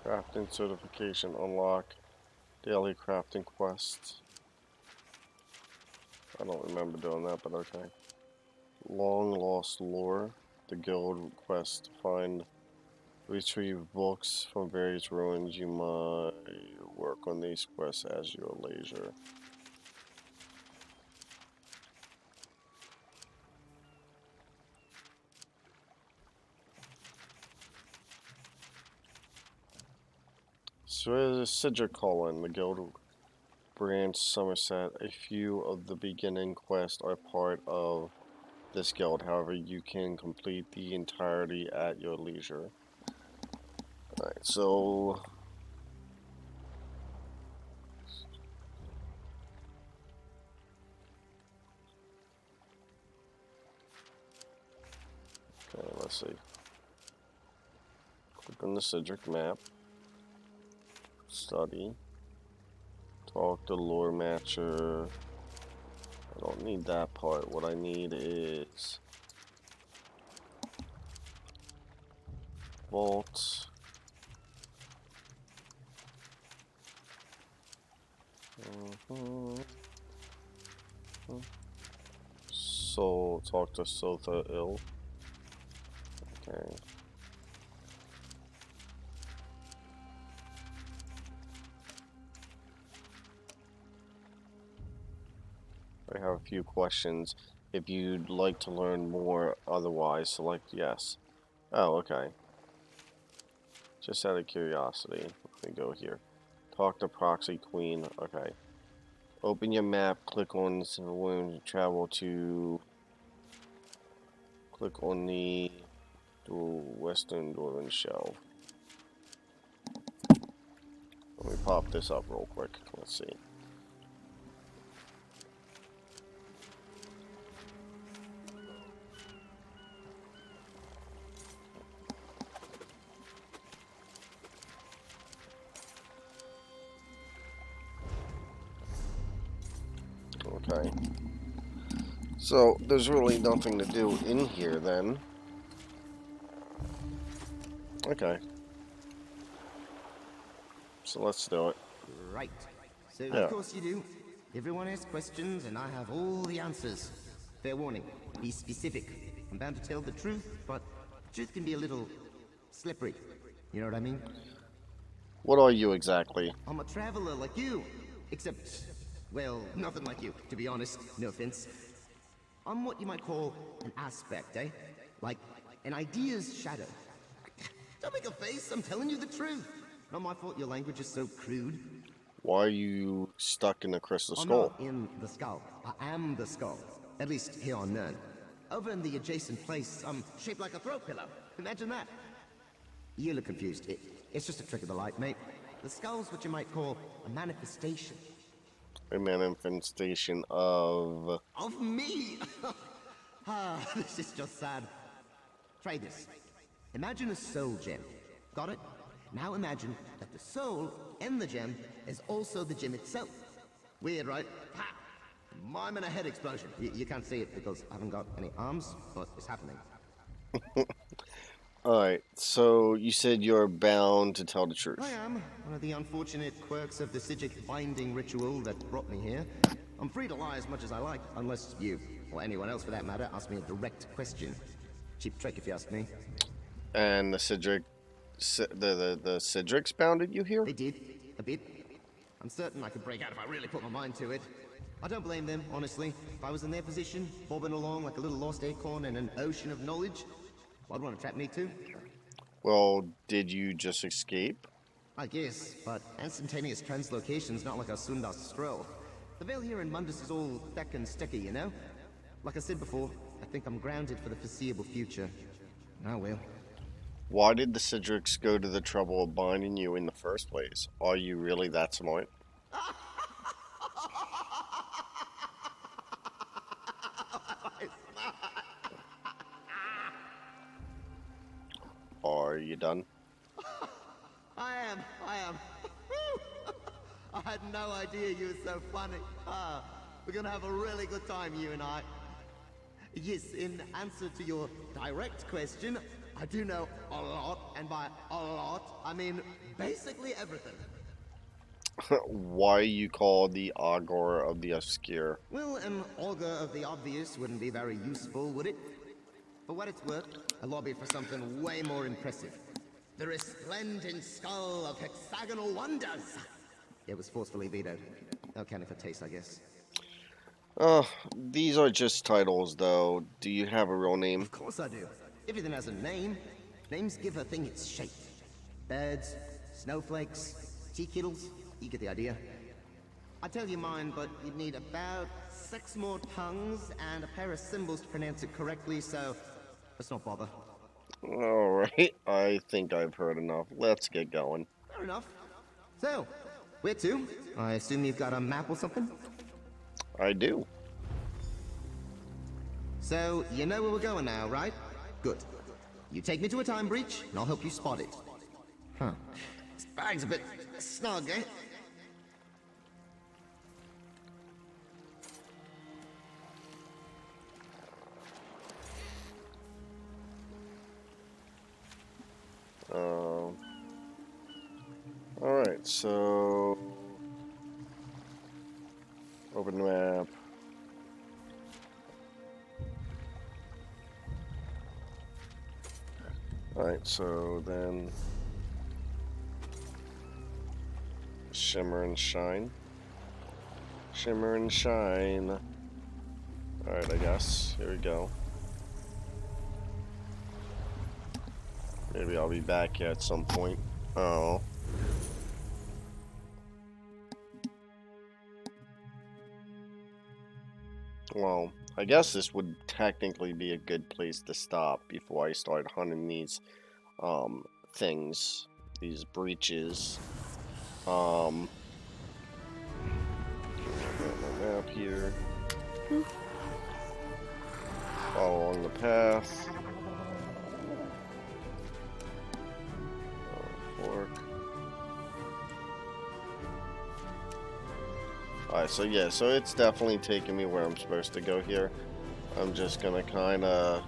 Crafting certification unlock. Daily crafting quests. I don't remember doing that, but okay. Long lost lore. The guild quest to find, retrieve books from various ruins. You might work on these quests as your leisure. So Psijic Colon, the guild branch Summerset. A few of the beginning quests are part of this guild. However, you can complete the entirety at your leisure. Alright, so okay, let's see. Click on the Psijic map. Study. Talk to lore matcher. I don't need that part. What I need is vault. So talk to Sotha Ill. Okay. I have a few questions. If you'd like to learn more, otherwise select yes. Oh, okay. Just out of curiosity, let me go here. Talk to Proxy Queen. Okay. Open your map, click on when travel to. Click on the western northern shelf. Let me pop this up real quick. Let's see. Okay. So, there's really nothing to do in here then. Okay. So let's do it. Right. So, Yeah. of course you do. Everyone asks questions, and I have all the answers. Fair warning, be specific. I'm bound to tell the truth, but truth can be a little slippery. You know what I mean? What are you exactly? I'm a traveler like you. Except, well, nothing like you, to be honest. No offense. I'm what you might call an aspect, eh? Like an idea's shadow. Don't make a face, I'm telling you the truth. Not my fault your language is so crude. Why are you stuck in the crystal I'm skull? not in the skull. I am the skull. At least here on Nern. Over in the adjacent place, I'm shaped like a throat pillow. Imagine that. You look confused. It's just a trick of the light, mate. The skull's what you might call a manifestation. A manifestation of... Of me? This is just sad. Try this. Imagine a soul gem. Got it? Now imagine that the soul in the gem is also the gem itself. Weird, right? Ha! Mime and a head explosion. You can't see it because I haven't got any arms, but it's happening. Alright, so you said you're bound to tell the truth. I am. One of the unfortunate quirks of the Psijic binding ritual that brought me here. I'm free to lie as much as I like, unless you, or anyone else for that matter, ask me a direct question. Cheap trick if you ask me. And the Psijic... The Psijics bounded you here? They did. A bit. I'm certain I could break out if I really put my mind to it. I don't blame them, honestly. If I was in their position, bobbing along like a little lost acorn in an ocean of knowledge, I'd want to trap me too. Well, did you just escape? I guess, but instantaneous translocation's not like a Sundar scroll. The veil here in Mundus is all thick and sticky, you know? Like I said before, I think I'm grounded for the foreseeable future. I will. Why did the Psijics go to the trouble of binding you in the first place? Are you really that smart? Are you done? I am. I had no idea you were so funny. We're gonna have a really good time, you and I. Yes, in answer to your direct question, I do know a lot, and by a lot, I mean basically everything. Why are you called the Augur of the Obscure? Well, an augur of the obvious wouldn't be very useful, would it? For what it's worth, I lobbied for something way more impressive. The resplendent skull of hexagonal wonders! It was forcefully vetoed. No cannon for taste, I guess. These are just titles, though. Do you have a real name? Of course I do. Everything has a name. Names give a thing its shape. Birds, snowflakes, tea kettles. You get the idea. I'd tell you mine, but you'd need about 6 more tongues and a pair of cymbals to pronounce it correctly, so let's not bother. Alright, I think I've heard enough. Let's get going. Fair enough. So, where to? I assume you've got a map or something? I do. So, you know where we're going now, right? Good. You take me to a time breach, and I'll help you spot it. Huh. This bag's a bit snug, eh? Alright, so... Open map. Alright, so then... Shimmer and shine. Shimmer and shine. Alright, I guess. Here we go. Maybe I'll be back here at some point. Oh. Well, I guess this would technically be a good place to stop before I start hunting these things, these breaches. My map here. Follow along the path. Fork. Alright, so yeah, so it's definitely taking me where I'm supposed to go here. I'm just gonna kinda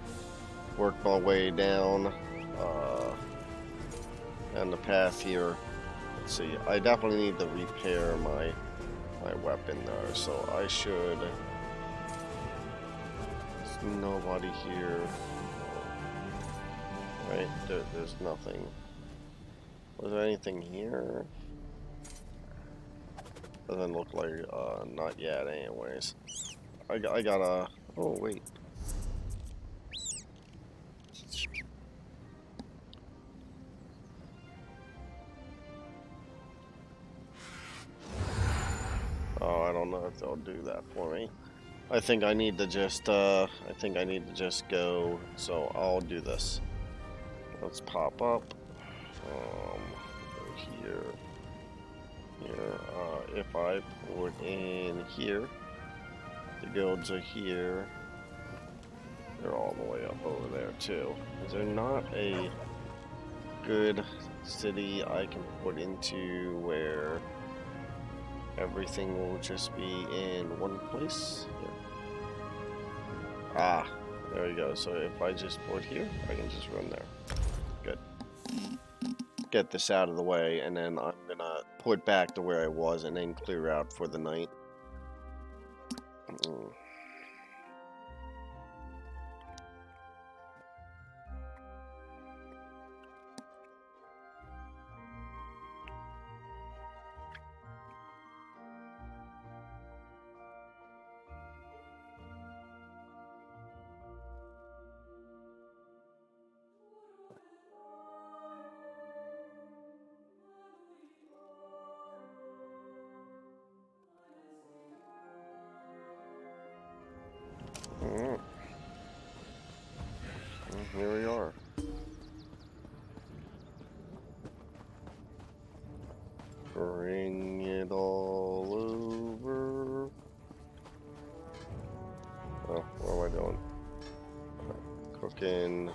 work my way down the path here. Let's see, I definitely need to repair my weapon there, so I should. There's nobody here. Right, there's nothing. Was there anything here? Doesn't look like, not yet anyways. I gotta, oh wait. Oh, I don't know if they'll do that for me. I think I need to just go, so I'll do this. Let's pop up. Go here. If I put in here, the guilds are here. They're all the way up over there too. Is there not a good city I can put into where everything will just be in one place? Yeah. Ah, there we go. So if I just put here, I can just run there. Good. Get this out of the way, and then I'm gonna put back to where I was and then clear out for the night. Here we are. Bring it all over. Oh, what am I doing? Cooking.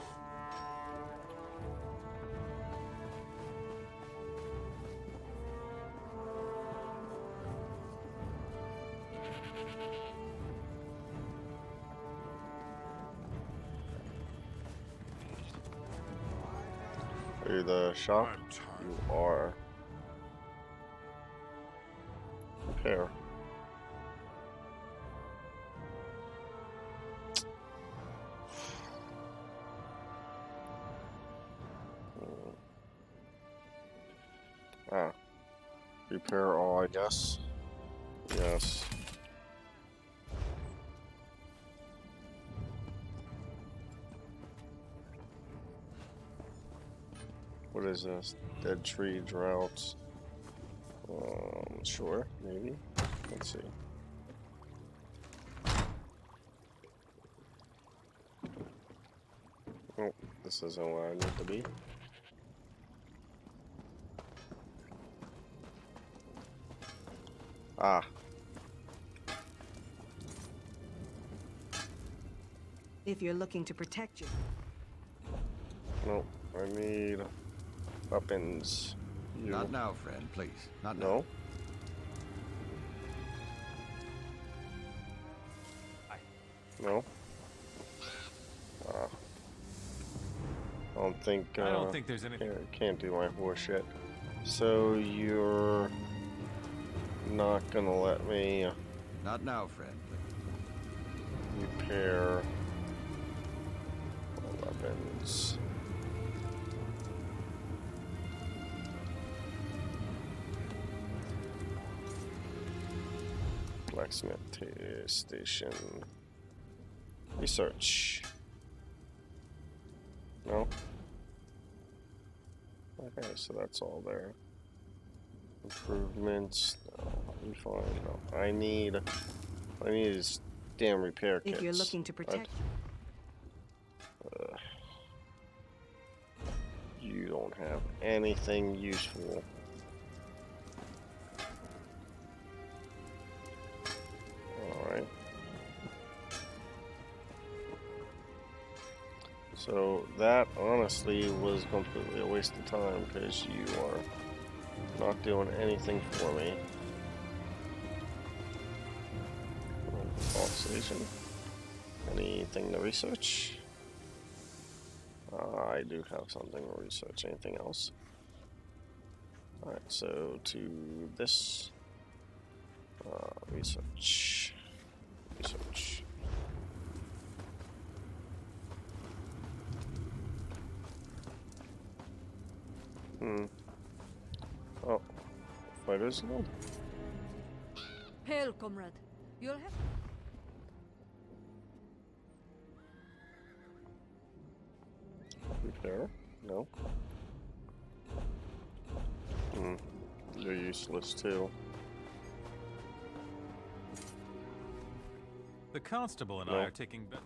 Are you the shop? You are. Repair. Ah. Repair all, I guess. Yes. What is this? Dead tree droughts. Sure, maybe. Let's see. Oh, this isn't where I need to be. Ah. If you're looking to protect you. Nope, I need weapons. You. Not now, friend, please. Not now. No? No? I don't think there's anything. Can't do my horse shit. So you're not gonna let me Not now, friend. repair weapons. Blacksmith station. Research. No? Okay, so that's all there. Improvements. No, I'm fine. No. I need this damn repair kits. If you're looking to protect... You don't have anything useful. Alright. So that honestly was completely a waste of time because you are not doing anything for me. Salt station. Anything to research? I do have something to research. Anything else? Alright, so to this. Research. Research. Oh. Fighters guild? Hail, comrade. You'll have... Repair? No. You're useless too. The constable and I are taking better.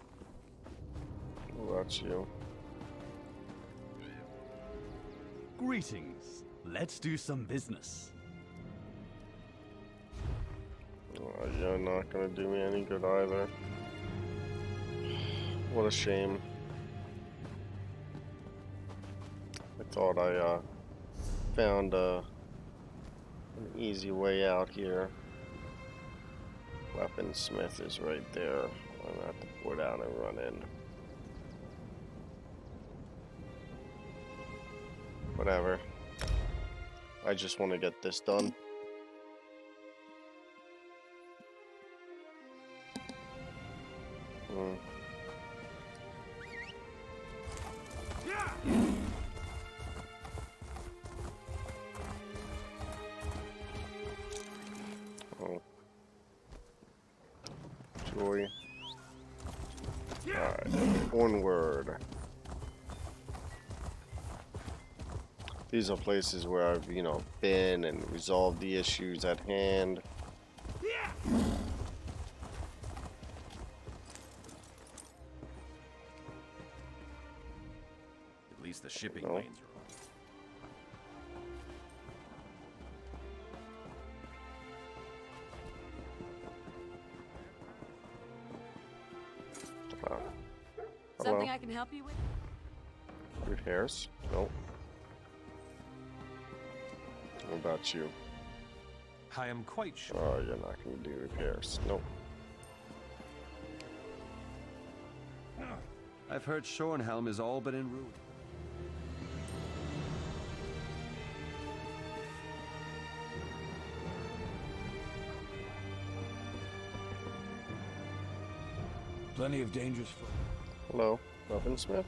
Well, that's you. Greetings. Let's do some business. You're not gonna do me any good either. What a shame. I thought I found an easy way out here. Weaponsmith is right there. I'm gonna have to port out and run in. Whatever. I just want to get this done. Oh. Joy. Alright, onward. These are places where I've, been and resolved the issues at hand. At least the shipping lanes are Hello. Something I can help you with? Repairs? Nope. What about you? I am quite sure. Oh, you're not going to do repairs. Nope. I've heard Shornhelm is all but in ruin. Plenty of dangerous folk. Hello, Weaponsmith?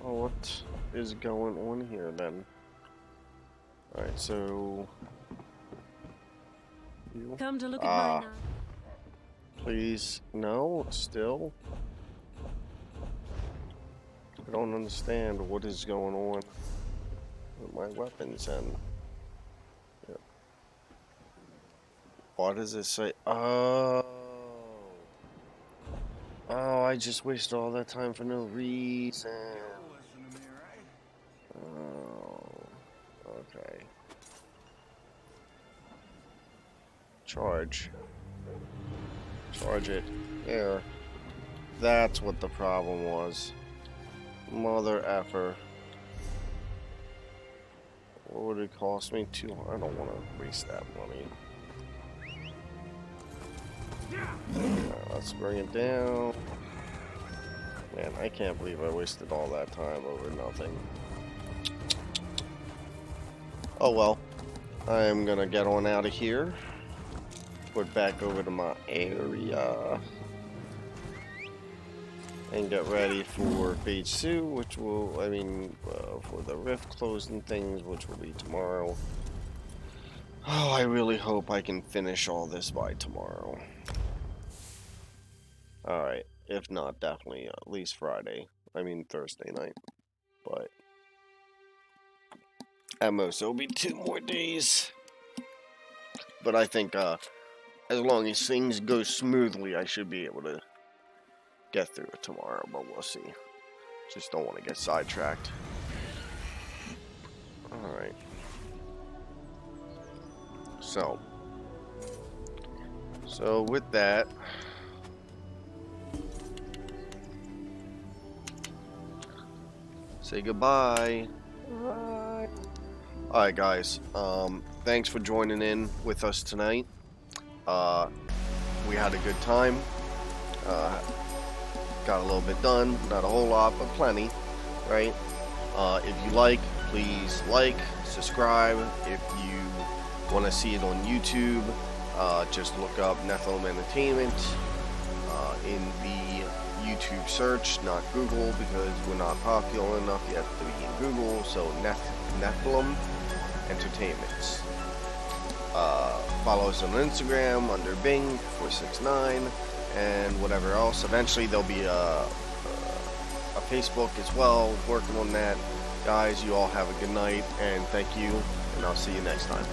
Oh, what is going on here then? Alright, so... You? Come to look at mine. Please, no, still? I don't understand what is going on with my weapons and... Yeah. What does it say? Oh, I just wasted all that time for no reason. Oh, okay. Charge. Charge it. There. That's what the problem was. Mother effer. What would it cost me? I don't want to waste that money. Right, let's bring it down. Man, I can't believe I wasted all that time over nothing. Oh well. I am gonna get on out of here. Put back over to my area. And get ready for phase 2, which will, for the rift closing things, which will be tomorrow. Oh, I really hope I can finish all this by tomorrow. Alright, If not, definitely at least Friday. I mean Thursday night. But at most it'll be 2 more days. But I think as long as things go smoothly, I should be able to get through it tomorrow, but we'll see. Just don't want to get sidetracked. Alright. So with that, say goodbye. Bye. Alright guys, thanks for joining in with us tonight. We had a good time. Got a little bit done, not a whole lot, but plenty, right? If you like, please like, subscribe. If you want to see it on YouTube, just look up Nephalem Entertainment in the YouTube search, not Google, because we're not popular enough yet to be in Google. So Nephalem Entertainment. Follow us on Instagram under Bing 469 and whatever else. Eventually there'll be a Facebook as well. Working on that. Guys, you all have a good night and thank you, and I'll see you next time.